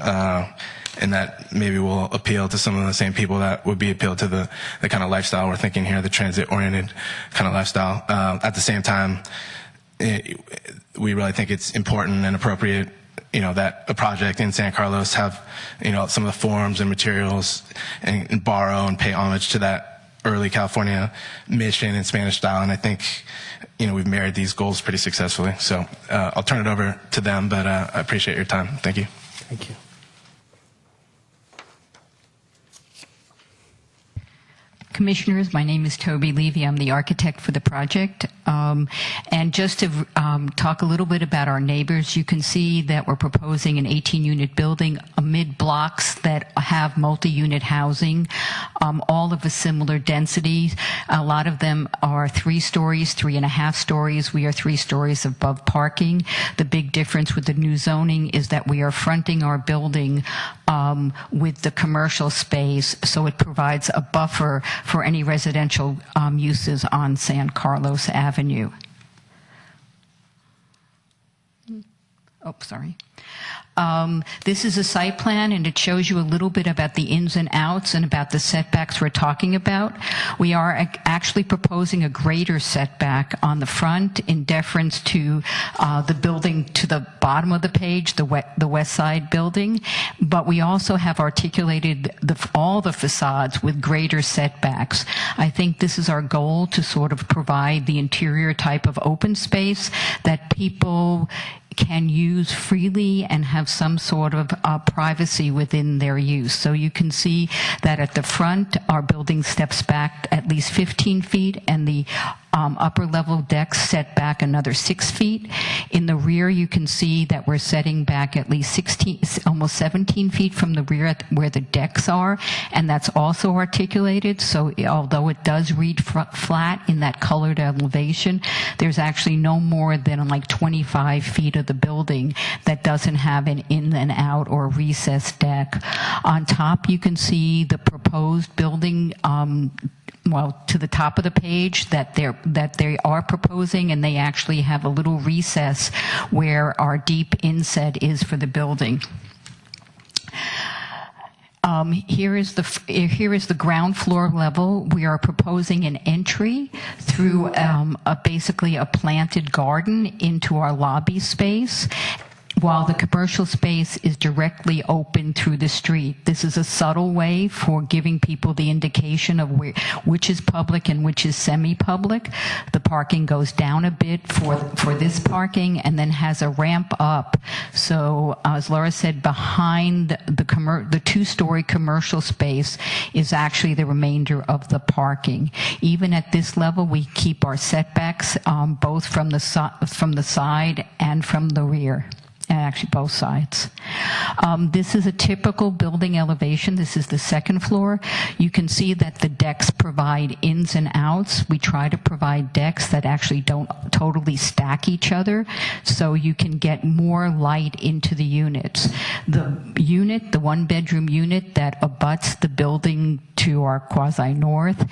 and that maybe will appeal to some of the same people that would be appealed to the kind of lifestyle we're thinking here, the transit-oriented kind of lifestyle. At the same time, we really think it's important and appropriate, that a project in San Carlos have, some of the forms and materials and borrow and pay homage to that early California mission in Spanish style. And I think, we've married these goals pretty successfully. So I'll turn it over to them, but I appreciate your time. Thank you. Thank you. Commissioners, my name is Toby Levy. I'm the architect for the project. And just to talk a little bit about our neighbors, you can see that we're proposing an 18-unit building amid blocks that have multi-unit housing, all of a similar density. A lot of them are 3 stories, 3.5 stories. We are 3 stories above parking. The big difference with the new zoning is that we are fronting our building with the commercial space, so it provides a buffer for any residential uses on San Carlos Avenue. Oh, sorry. This is a site plan, and it shows you a little bit about the ins and outs and about the setbacks we're talking about. We are actually proposing a greater setback on the front in deference to the building to the bottom of the page, the west side building, but we also have articulated all the facades with greater setbacks. I think this is our goal, to sort of provide the interior type of open space that people can use freely and have some sort of privacy within their use. So you can see that at the front, our building steps back at least 15 feet, and the upper level decks set back another 6 feet. In the rear, you can see that we're setting back at least 16, almost 17 feet from the rear where the decks are, and that's also articulated. So although it does read flat in that colored elevation, there's actually no more than like 25 feet of the building that doesn't have an in and out or recessed deck. On top, you can see the proposed building, to the top of the page that they are proposing, and they actually have a little recess where our deep inset is for the building. Here is the ground floor level. We are proposing an entry through basically a planted garden into our lobby space, while the commercial space is directly open through the street. This is a subtle way for giving people the indication of which is public and which is semi-public. The parking goes down a bit for this parking, and then has a ramp up. So as Laura said, behind the 2-story commercial space is actually the remainder of the parking. Even at this level, we keep our setbacks both from the side and from the rear. Actually, both sides. This is a typical building elevation. This is the second floor. You can see that the decks provide ins and outs. We try to provide decks that actually don't totally stack each other, so you can get more light into the units. The 1-bedroom unit that abuts the building to our quasi-north,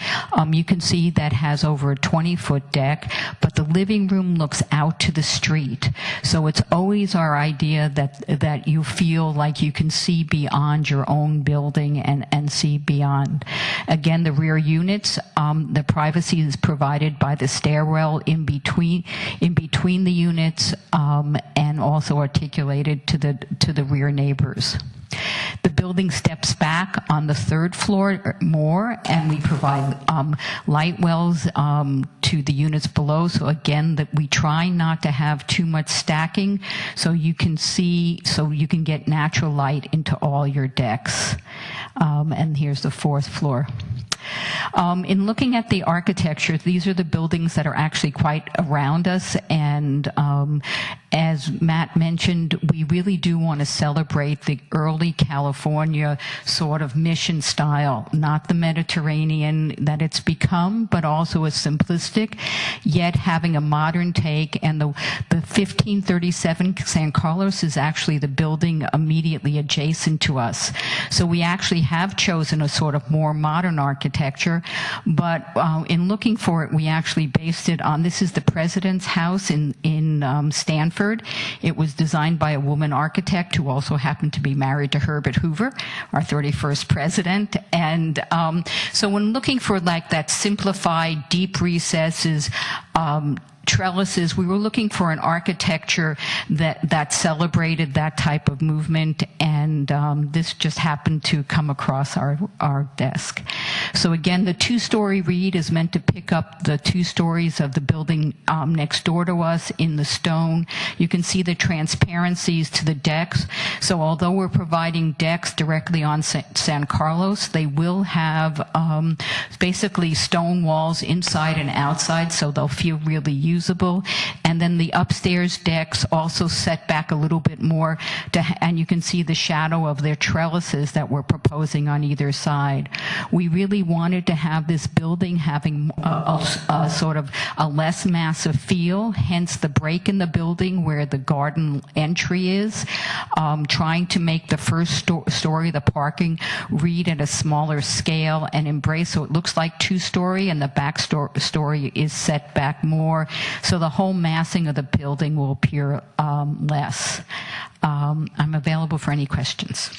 you can see that has over a 20-foot deck, but the living room looks out to the street. So it's always our idea that you feel like you can see beyond your own building and see beyond. Again, the rear units, the privacy is provided by the stairwell in between the units, and also articulated to the rear neighbors. The building steps back on the 3rd floor more, and we provide light wells to the units below. So again, that we try not to have too much stacking, so you can get natural light into all your decks. And here's the 4th floor. In looking at the architecture, these are the buildings that are actually quite around us, and as Matt mentioned, we really do want to celebrate the early California sort of mission style, not the Mediterranean that it's become, but also a simplistic, yet having a modern take. And the 1537 San Carlos is actually the building immediately adjacent to us. So we actually have chosen a sort of more modern architecture, but in looking for it, we actually based it on, this is the President's House in Stanford. It was designed by a woman architect who also happened to be married to Herbert Hoover, our 31st president. And so when looking for like that simplified, deep recesses, trellises, we were looking for an architecture that celebrated that type of movement, and this just happened to come across our desk. So again, the two-story reed is meant to pick up the 2 stories of the building next door to us in the stone. You can see the transparencies to the decks. So although we're providing decks directly on San Carlos, they will have basically stone walls inside and outside, so they'll feel really usable. And then the upstairs decks also set back a little bit more, and you can see the shadow of their trellises that we're proposing on either side. We really wanted to have this building having a sort of a less massive feel, hence the break in the building where the garden entry is, trying to make the first story, the parking, read at a smaller scale and embrace, so it looks like 2-story, and the back story is set back more. So the whole massing of the building will appear less. I'm available for any questions.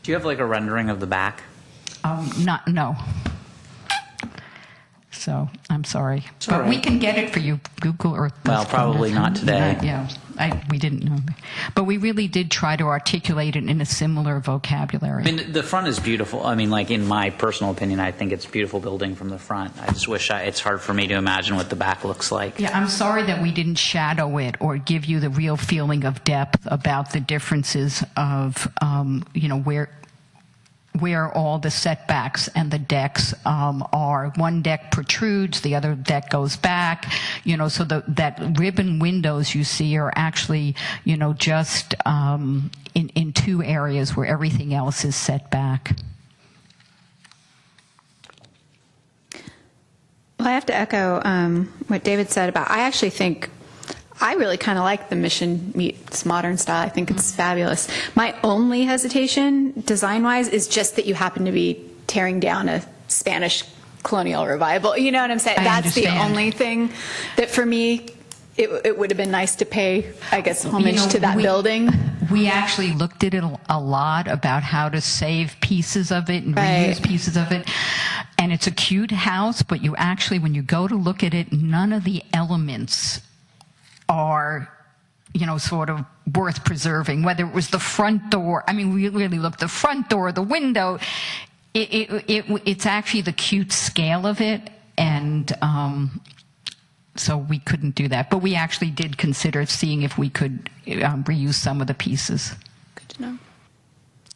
Do you have like a rendering of the back? No. So I'm sorry, but right. we can get it for you. Google Earth. Well, probably not today. Yeah, we didn't know, but we really did try to articulate it in a similar vocabulary. I mean, the front is beautiful. I mean, like in my personal opinion, I think it's a beautiful building from the front. I just wish it's hard for me to imagine what the back looks like. Yeah, I'm sorry that we didn't shadow it or give you the real feeling of depth about the differences of, where all the setbacks and the decks are. One deck protrudes, the other deck goes back, so that ribbon windows you see are actually, just in 2 areas where everything else is set back. Well, I have to echo what David said about, I really kind of like the mission meets modern style. I think it's fabulous. My only hesitation, design-wise, is just that you happen to be tearing down a Spanish colonial revival. You know what I'm saying? That's the only thing that for me, it would have been nice to pay, I guess, homage to that building. We actually looked at it a lot about how to save pieces of it and reuse pieces of it. And it's a cute house, but you actually, when you go to look at it, none of the elements are, sort of worth preserving, whether it was the front door. I mean, we really looked, the front door, the window, it's actually the cute scale of it, and so we couldn't do that. But we actually did consider seeing if we could reuse some of the pieces. Good to know.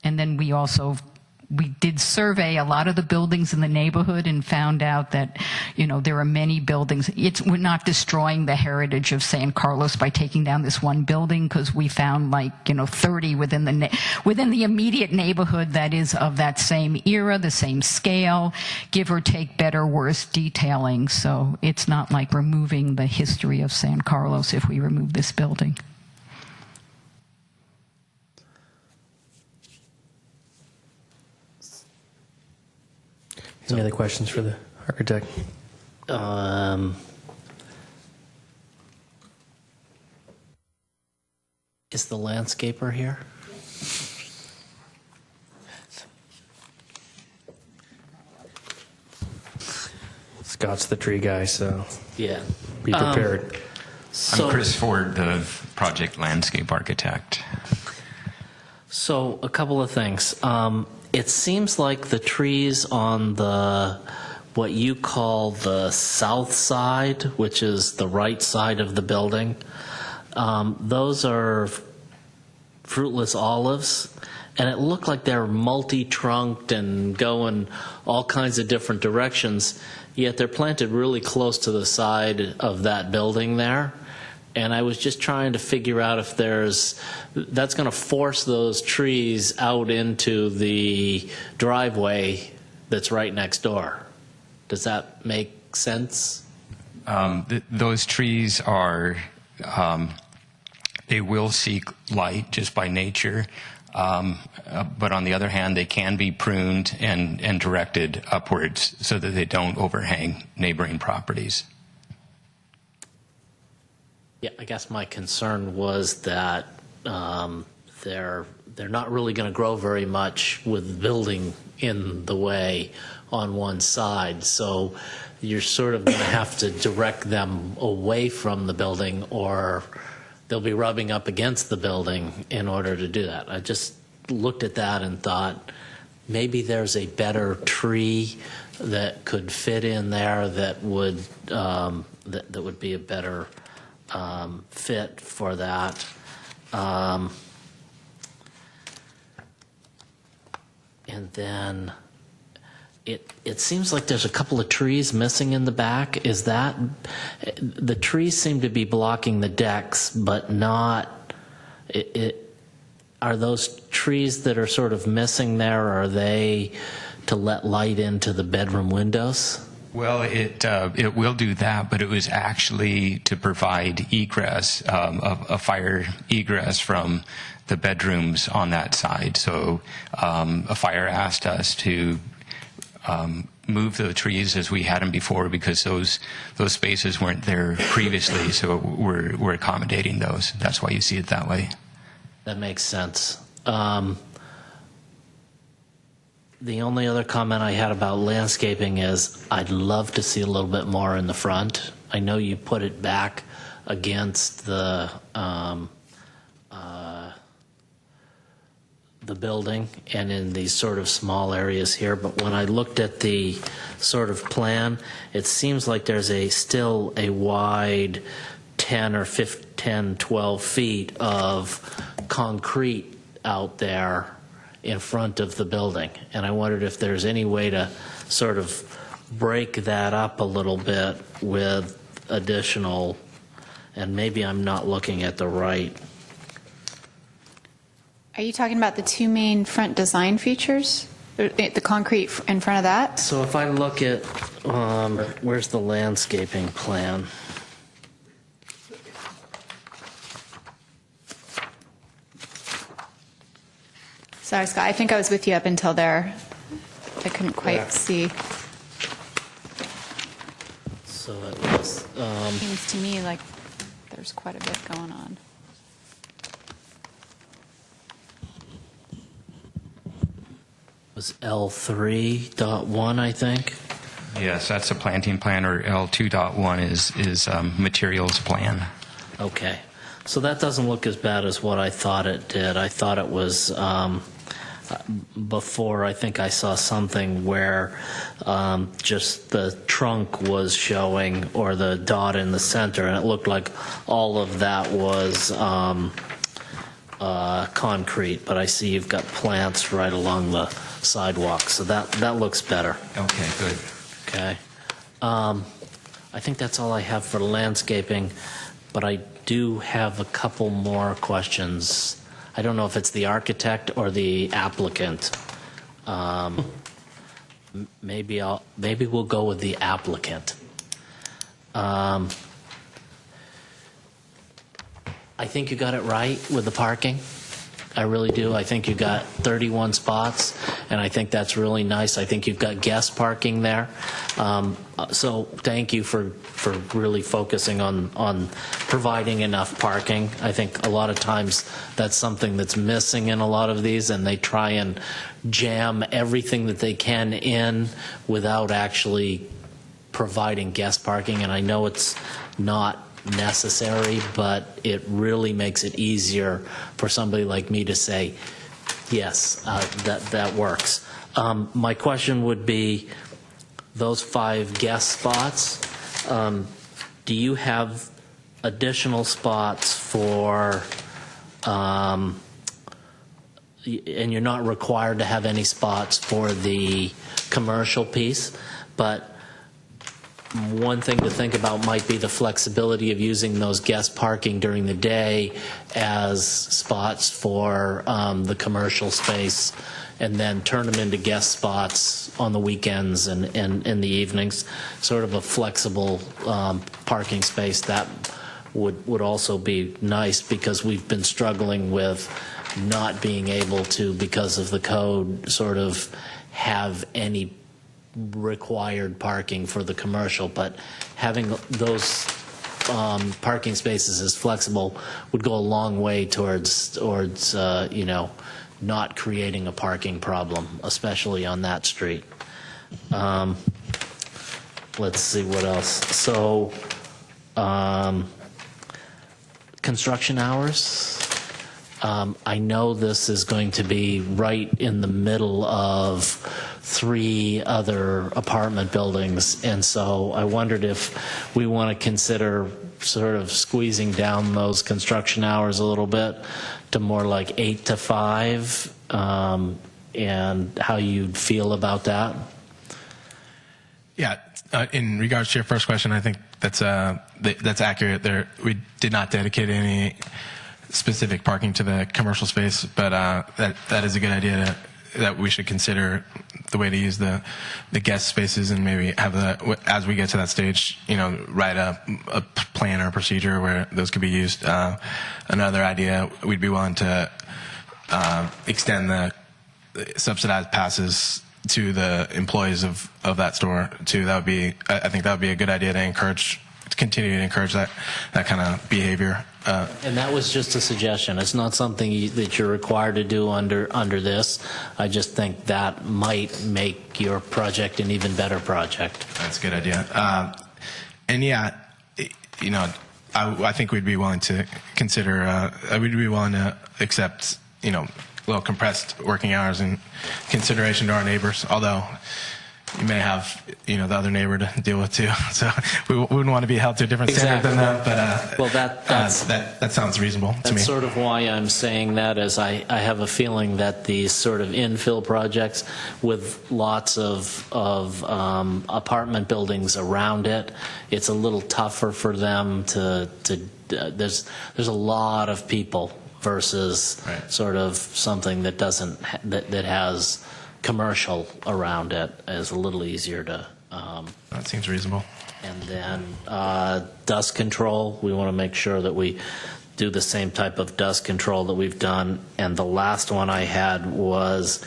And then we did survey a lot of the buildings in the neighborhood and found out that, there are many buildings. We're not destroying the heritage of San Carlos by taking down this one building, because we found 30 within the immediate neighborhood that is of that same era, the same scale, give or take better, worse detailing. So it's not like removing the history of San Carlos if we remove this building. Any other questions for the architect? Is the landscaper here? Scott's the tree guy, so Yeah. be prepared. So, I'm Chris Ford, the project landscape architect. So a couple of things. It seems like the trees on what you call the south side, which is the right side of the building, those are fruitless olives, and it looked like they're multi-trunked and going all kinds of different directions, yet they're planted really close to the side of that building there. And I was just trying to figure out if that's going to force those trees out into the driveway that's right next door. Does that make sense? Those trees are, they will seek light just by nature, but on the other hand, they can be pruned and directed upwards so that they don't overhang neighboring properties. Yeah, I guess my concern was that they're not really going to grow very much with building in the way on one side. So you're sort of going to have to direct them away from the building, or they'll be rubbing up against the building in order to do that. I just looked at that and thought maybe there's a better tree that could fit in there that would that would be a better fit for that. And then it seems like there's a couple of trees missing in the back. Is that, the trees seem to be blocking the decks, but not, are those trees that are sort of missing there, are they to let light into the bedroom windows? Well, it will do that, but it was actually to provide egress, a fire egress from the bedrooms on that side. So a fire asked us to move the trees as we had them before, because those spaces weren't there previously. So we're accommodating those. That's why you see it that way. That makes sense. The only other comment I had about landscaping is I'd love to see a little bit more in the front. I know you put it back against the building and in these sort of small areas here, but when I looked at the sort of plan, it seems like there's still a wide 10 or 12 feet of concrete out there in front of the building. And I wondered if there's any way to sort of break that up a little bit with additional, and maybe I'm not looking at the right. Are you talking about the two main front design features? The concrete in front of that? So if I look at, where's the landscaping plan? Sorry, Scott, I think I was with you up until there. I couldn't quite see. So it was, Seems to me like there's quite a bit going on. was L3.1, I think. Yes, that's a planting plan, or L2.1 is materials plan. Okay. So that doesn't look as bad as what I thought it did. I thought it was, before I think I saw something where just the trunk was showing, or the dot in the center, and it looked like all of that was concrete, but I see you've got plants right along the sidewalk, so that looks better. Okay, good. Okay. I think that's all I have for landscaping, but I do have a couple more questions. I don't know if it's the architect or the applicant. Maybe we'll go with the applicant. I think you got it right with the parking. I really do. I think you got 31 spots, and I think that's really nice. I think you've got guest parking there. So thank you for really focusing on providing enough parking. I think a lot of times that's something that's missing in a lot of these, and they try and jam everything that they can in without actually providing guest parking. And I know it's not necessary, but it really makes it easier for somebody like me to say, yes, that works. My question would be, those 5 guest spots, do you have additional spots for and you're not required to have any spots for the commercial piece, but one thing to think about might be the flexibility of using those guest parking during the day as spots for the commercial space, and then turn them into guest spots on the weekends and in the evenings. Sort of a flexible parking space that would also be nice, because we've been struggling with not being able to, because of the code, sort of have any required parking for the commercial, but having those parking spaces as flexible would go a long way towards you know, not creating a parking problem, especially on that street. Let's see what else. So, construction hours. I know this is going to be right in the middle of 3 other apartment buildings, and so I wondered if we want to consider sort of squeezing down those construction hours a little bit to more like 8 to 5, and how you'd feel about that. Yeah, in regards to your first question, I think that's accurate. There, we did not dedicate any specific parking to the commercial space, but that is a good idea that we should consider the way to use the guest spaces, and maybe have as we get to that stage, you know, write a plan or a procedure where those could be used. Another idea, we'd be willing to extend the subsidized passes to the employees of that store too. That would be, I think that would be a good idea to continue to encourage that kind of behavior. And that was just a suggestion. It's not something that you're required to do under this. I just think that might make your project an even better project. That's a good idea. And yeah, you know, I think we'd be willing to consider, we'd be willing to accept, you know, a little compressed working hours in consideration to our neighbors, although you may have, you know, the other neighbor to deal with too. So we wouldn't want to be held to a different standard than them. But well, that sounds reasonable to me. That's sort of why I'm saying that, is I have a feeling that these sort of infill projects with lots of apartment buildings around it, it's a little tougher for them to there's a lot of people versus sort of something that doesn't that has commercial around it is a little easier to. That seems reasonable. And then dust control, we want to make sure that we do the same type of dust control that we've done. And the last one I had was,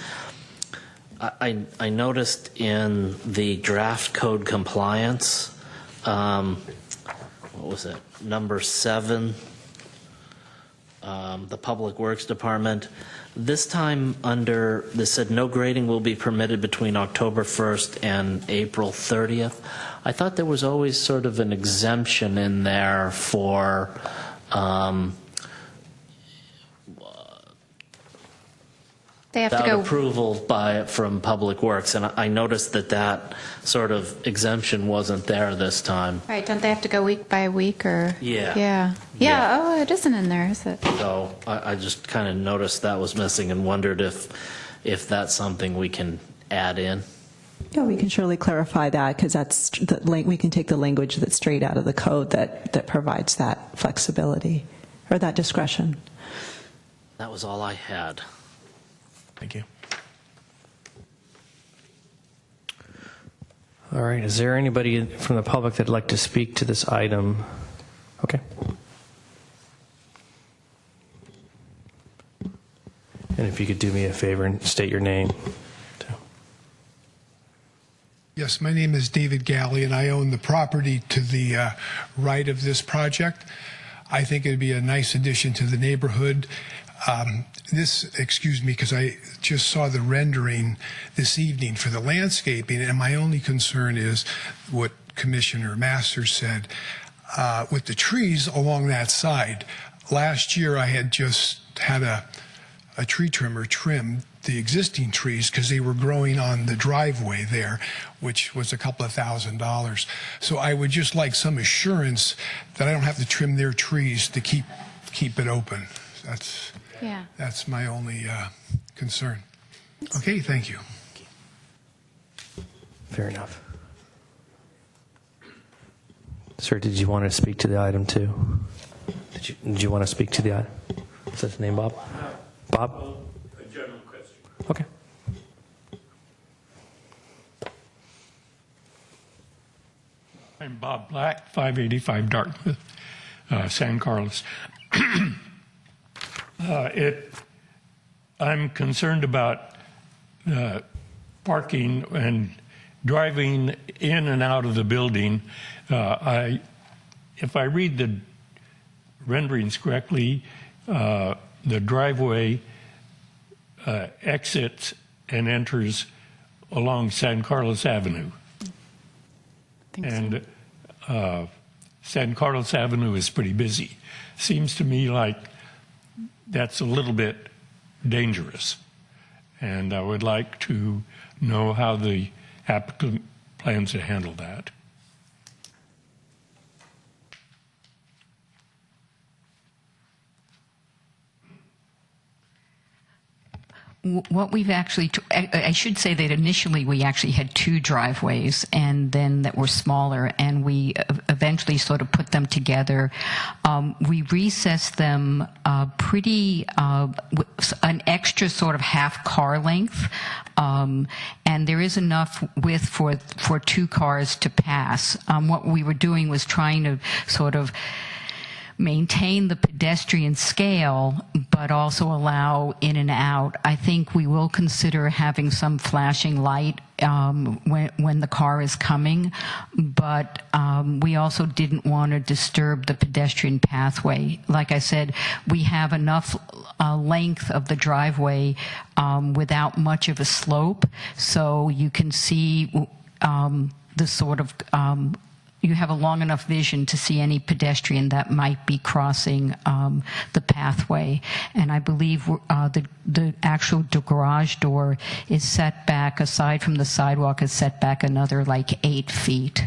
I noticed in the draft code compliance, what was it, number 7, the Public Works Department. This time this said no grading will be permitted between October 1st and April 30th. I thought there was always sort of an exemption in there for They have to without go. approval from Public Works, and I noticed that sort of exemption wasn't there this time. Right, don't they have to go week by week, or? Yeah. Yeah, oh, it isn't in there, is it? So I just kind of noticed that was missing and wondered if that's something we can add in. Yeah, we can surely clarify that, because that's we can take the language that's straight out of the code that provides that flexibility or that discretion. That was all I had. Thank you. All right, is there anybody from the public that'd like to speak to this item? Okay. And if you could do me a favor and state your name. Yes, my name is David Galley, and I own the property to the right of this project. I think it'd be a nice addition to the neighborhood. Excuse me, because I just saw the rendering this evening for the landscaping, and my only concern is what Commissioner Masters said. With the trees along that side, last year I had just had a tree trimmer trim the existing trees because they were growing on the driveway there, which was a couple of $1,000s. So I would just like some assurance that I don't have to trim their trees to keep it open. That's my only concern. Okay, thank you. Fair enough. Sir, did you want to speak to the item too? Did you want to speak to the item? Is that his name, Bob? Bob? A general question. Okay. I'm Bob Black, 585 Dartmouth, San Carlos. I'm concerned about parking and driving in and out of the building. If I read the renderings correctly, the driveway exits and enters along San Carlos Avenue. And San Carlos Avenue is pretty busy. Seems to me like that's a little bit dangerous. And I would like to know how the applicant plans to handle that. What we've actually, I should say that initially we actually had 2 driveways and then that were smaller, and we eventually sort of put them together. We recessed them pretty, an extra sort of half car length, and there is enough width for 2 cars to pass. What we were doing was trying to sort of maintain the pedestrian scale, but also allow in and out. I think we will consider having some flashing light when the car is coming, but we also didn't want to disturb the pedestrian pathway. Like I said, we have enough length of the driveway without much of a slope, so you can see the sort of you have a long enough vision to see any pedestrian that might be crossing the pathway. And I believe the actual garage door is set back, aside from the sidewalk, is set back another like 8 feet.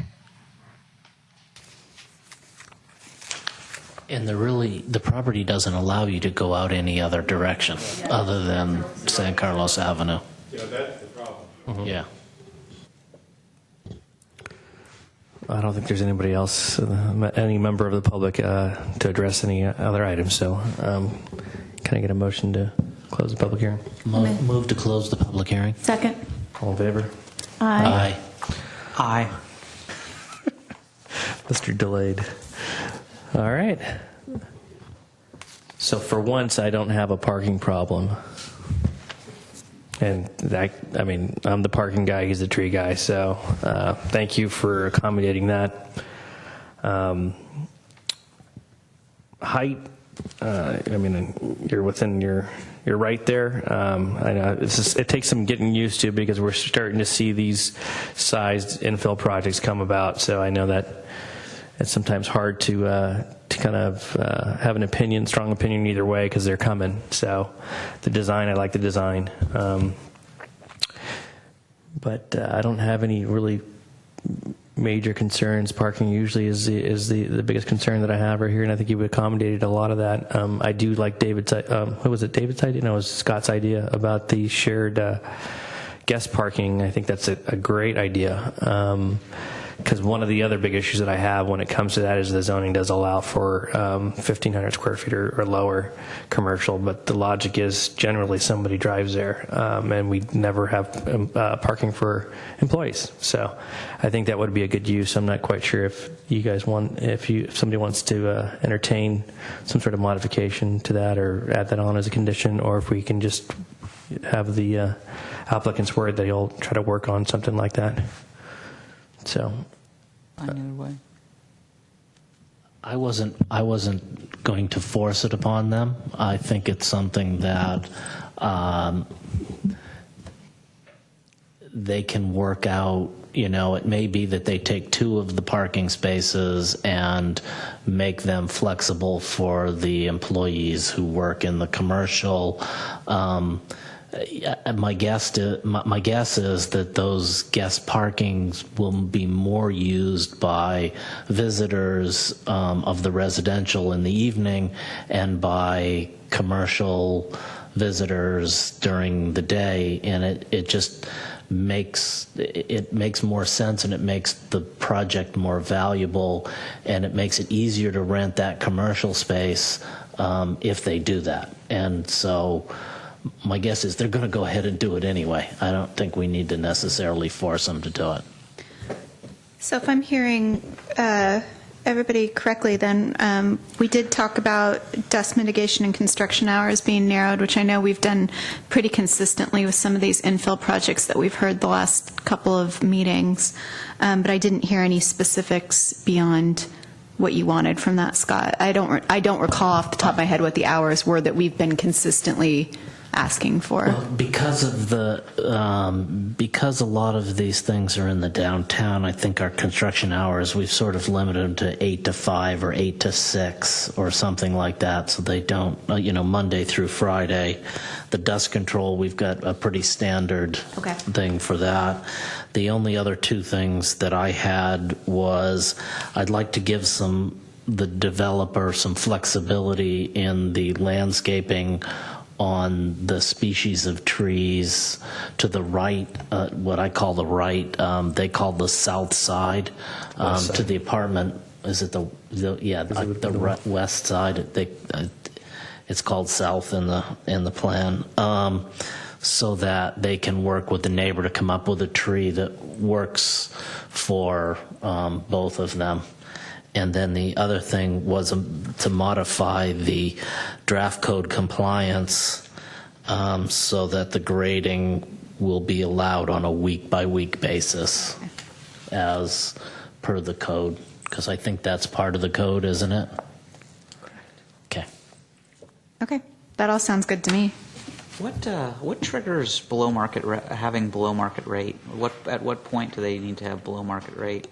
And the property doesn't allow you to go out any other direction other than San Carlos Avenue. Yeah, that's the problem. Mm-hmm. Yeah. I don't think there's anybody else, any member of the public, to address any other items. So, can I get a motion to close the public hearing? Move to close the public hearing. Second. All in favor? Aye. Aye. Mr. Delayed. All right. So for once, I don't have a parking problem. And I mean, I'm the parking guy, he's the tree guy, so thank you for accommodating that. Height, I mean, you're within you're right there. I know it takes some getting used to because we're starting to see these sized infill projects come about, so I know that it's sometimes hard to kind of have an opinion, strong opinion either way because they're coming. So the design, I like the design. But I don't have any really major concerns. Parking usually is the biggest concern that I have right here, and I think you've accommodated a lot of that. I do like David's, what was it, David's idea? No, it was Scott's idea about the shared guest parking. I think that's a great idea. Because one of the other big issues that I have when it comes to that is the zoning does allow for 1,500 square feet or lower commercial, but the logic is generally somebody drives there, and we never have parking for employees. So I think that would be a good use. I'm not quite sure if you guys if somebody wants to entertain some sort of modification to that or add that on as a condition, or if we can just have the applicant's word that he'll try to work on something like that. So, Either way. I wasn't going to force it upon them. I think it's something that they can work out. You know, it may be that they take 2 of the parking spaces and make them flexible for the employees who work in the commercial. My guess is that those guest parkings will be more used by visitors of the residential in the evening and by commercial visitors during the day, and it just makes more sense, and it makes the project more valuable, and it makes it easier to rent that commercial space if they do that. And so my guess is they're going to go ahead and do it anyway. I don't think we need to necessarily force them to do it. So if I'm hearing everybody correctly, then we did talk about dust mitigation and construction hours being narrowed, which I know we've done pretty consistently with some of these infill projects that we've heard the last couple of meetings. But I didn't hear any specifics beyond what you wanted from that, Scott. I don't recall off the top of my head what the hours were that we've been consistently asking for. Well, because a lot of these things are in the downtown, I think our construction hours, we've sort of limited them to 8 to 5 or 8 to 6 or something like that, so they don't, Monday through Friday. The dust control, we've got a pretty standard thing for that. The only other two things that I had was I'd like to give the developer some flexibility in the landscaping on the species of trees to the right, what I call the right, they call the south side, to the apartment. Is it the west side? It's called south in the plan, so that they can work with the neighbor to come up with a tree that works for both of them. And then the other thing was to modify the draft code compliance so that the grading will be allowed on a week-by-week basis as per the code, because I think that's part of the code, isn't it? Okay. Okay, that all sounds good to me. What triggers having below market rate? At what point do they need to have below market rate?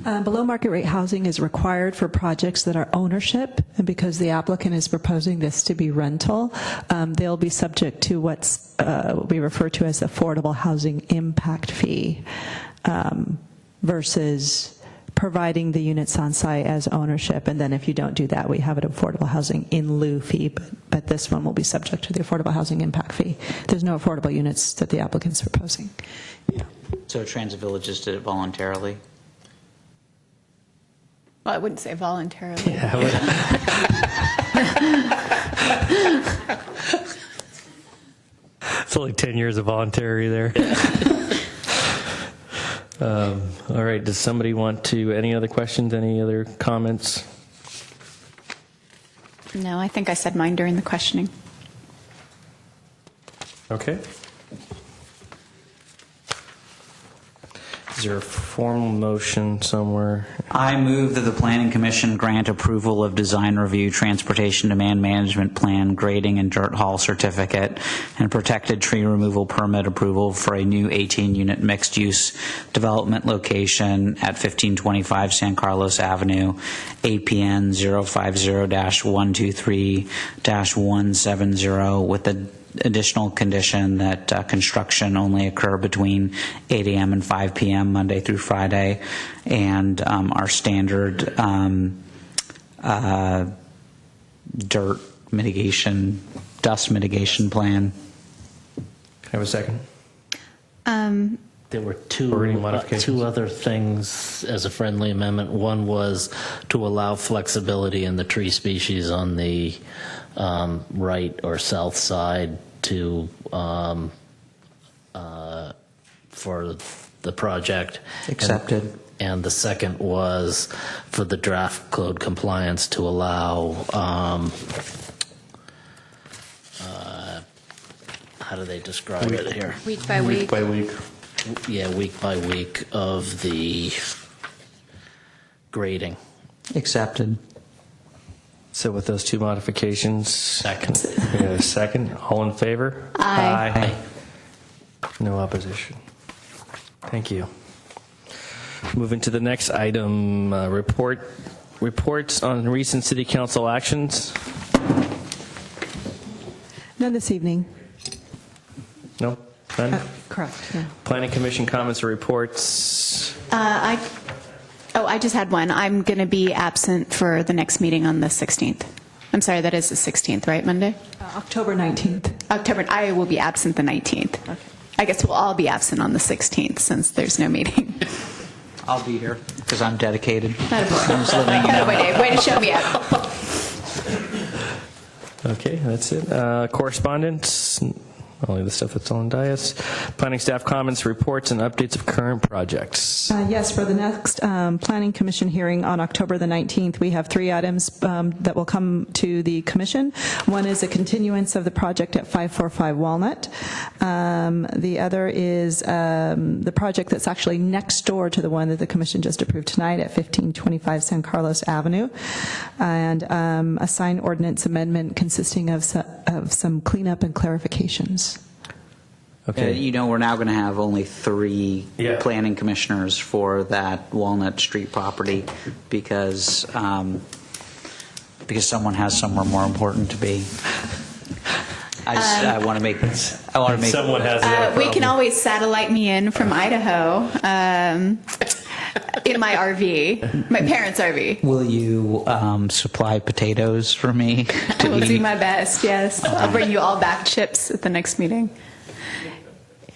Below market rate housing is required for projects that are ownership, and because the applicant is proposing this to be rental, they'll be subject to what we refer to as the affordable housing impact fee versus providing the units on site as ownership. And then if you don't do that, we have an affordable housing in lieu fee, but this one will be subject to the affordable housing impact fee. There's no affordable units that the applicant's proposing. Yeah. So Transit Village just did it voluntarily? Well, I wouldn't say voluntarily. It's only 10 years of voluntary there. All right, does somebody want to, any other questions, any other comments? No, I think I said mine during the questioning. Okay. Is there a formal motion somewhere? I move that the Planning Commission grant approval of design review, transportation demand management plan, grading and dirt haul certificate, and protected tree removal permit approval for a new 18-unit mixed-use development location at 1525 San Carlos Avenue, APN 050-123-170, with the additional condition that construction only occur between 8 a.m. and 5 p.m. Monday through Friday, and our standard dust mitigation plan. Can I have a second? There were two other things as a friendly amendment. One was to allow flexibility in the tree species on the right or south side to for the project. Accepted. And the second was for the draft code compliance to allow how do they describe it here? Week by week. Week by week. Yeah, week by week of the grading. Accepted. So with those two modifications, Second. We got a second. All in favor? Aye. No opposition. Thank you. Moving to the next item, reports on recent city council actions. None this evening. No? None? Correct. Yeah. Planning Commission comments or reports? I just had one. I'm going to be absent for the next meeting on the 16th. I'm sorry, that is the 16th, right, Monday? October 19th. October, I will be absent the 19th. I guess we'll all be absent on the 16th since there's no meeting. I'll be here because I'm dedicated. Not a boy. I'm just letting you know. Dave. Way to show me up. Okay, that's it. Correspondence, only the stuff that's on dais. Planning staff comments, reports, and updates of current projects. Yes, for the next Planning Commission hearing on October the 19th, we have 3 items that will come to the Commission. One is a continuance of the project at 545 Walnut. The other is the project that's actually next door to the one that the Commission just approved tonight at 1525 San Carlos Avenue, and a sign ordinance amendment consisting of some cleanup and clarifications. Okay. You know, we're now going to have only 3 planning commissioners for that Walnut Street property because someone has somewhere more important to be. I want to make this. I want to make. Someone has. We can always satellite me in from Idaho in my RV, my parents' RV. Will you supply potatoes for me? I will do my best. Yes, I'll bring you all back chips at the next meeting.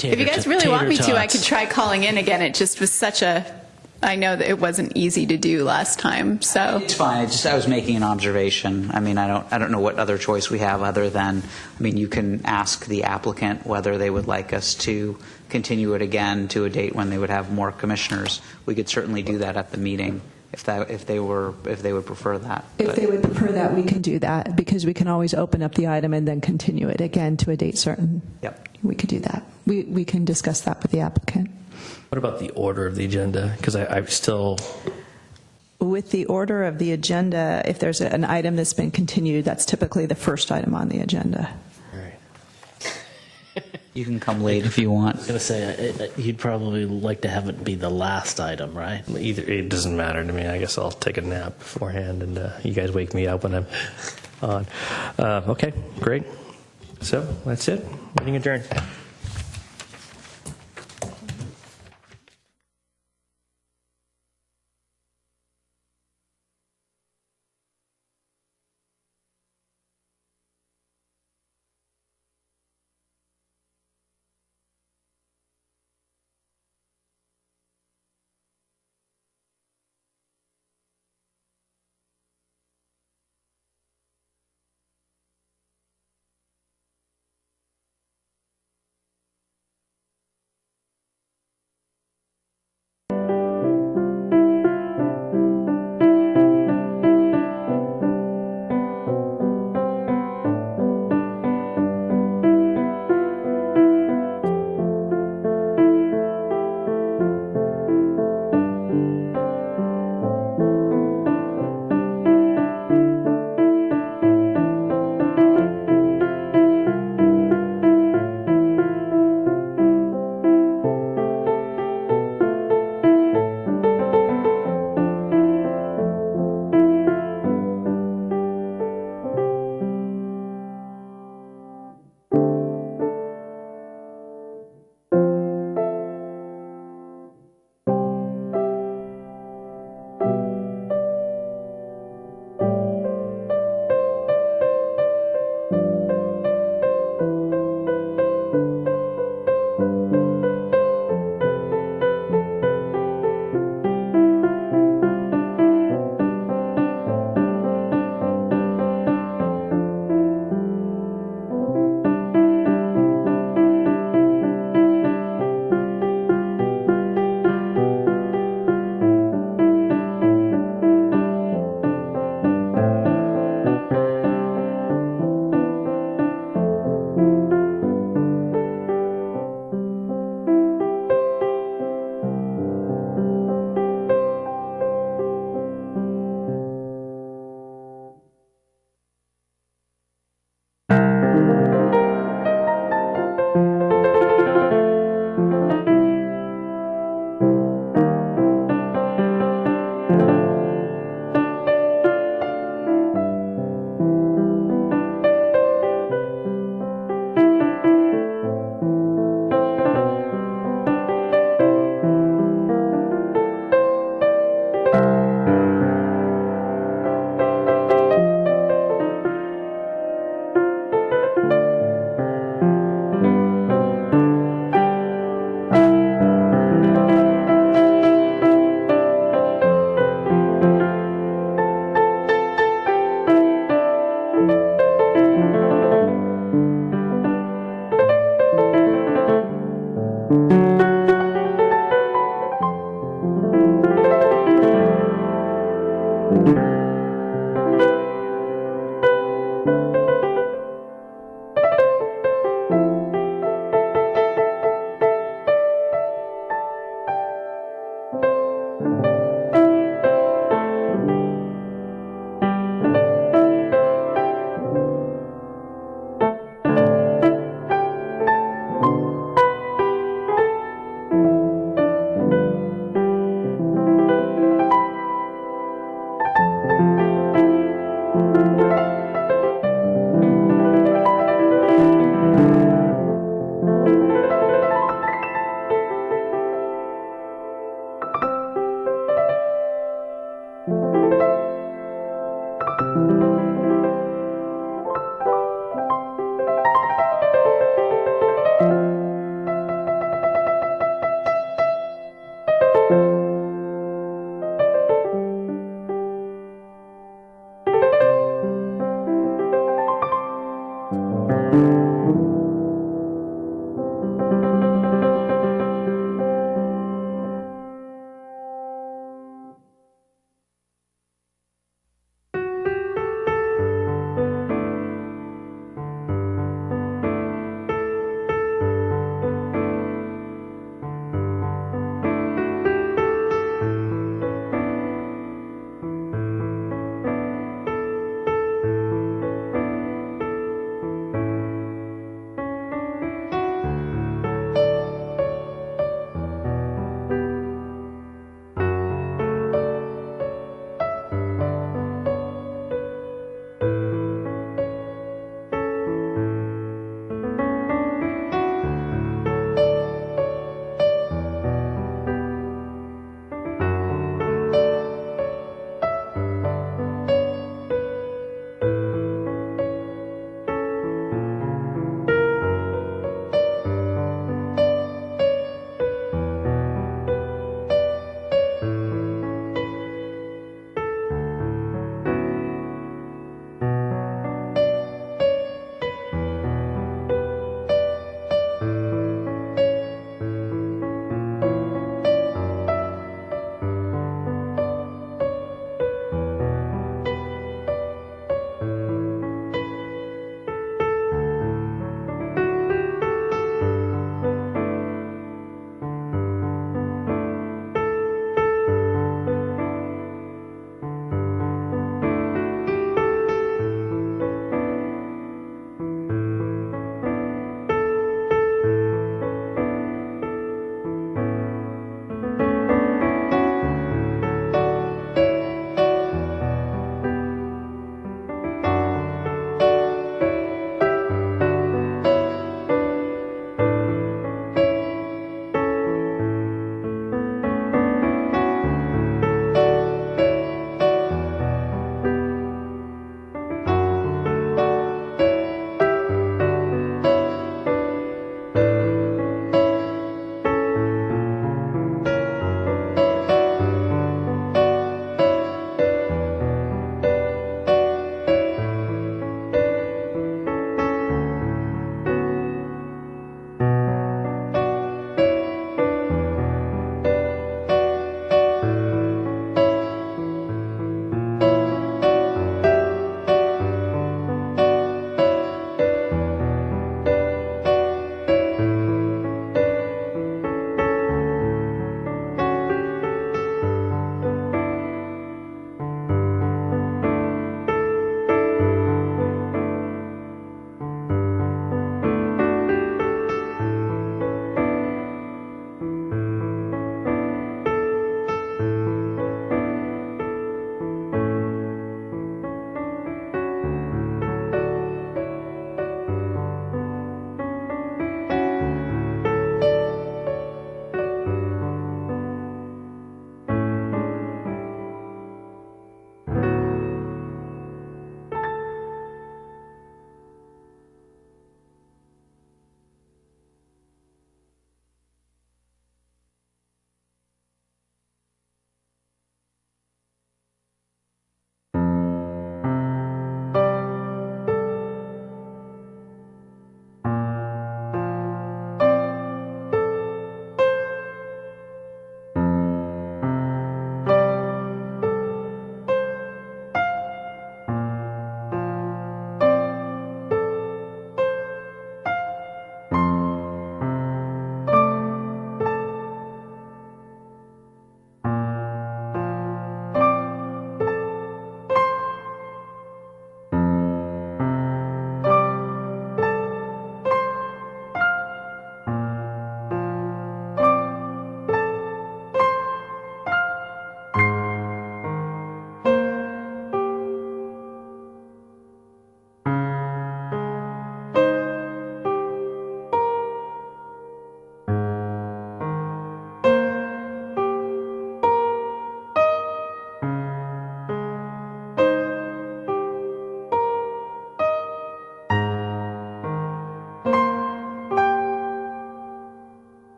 If you guys really want me to, I could try calling in again. It just was such a. I know that it wasn't easy to do last time, so it's fine. I was making an observation. I mean, I don't know what other choice we have other than. I mean, you can ask the applicant whether they would like us to continue it again to a date when they would have more commissioners. We could certainly do that at the meeting if they would prefer that. If they would prefer that, we can do that because we can always open up the item and then continue it again to a date certain. Yep. We could do that. We can discuss that with the applicant. What about the order of the agenda? Because I still. With the order of the agenda, if there's an item that's been continued, that's typically the first item on the agenda. All right. You can come late if you want. I was going to say, you'd probably like to have it be the last item, right? Either it doesn't matter to me. I guess I'll take a nap beforehand, and you guys wake me up when I'm on. Okay, great. So that's it. Meeting adjourned.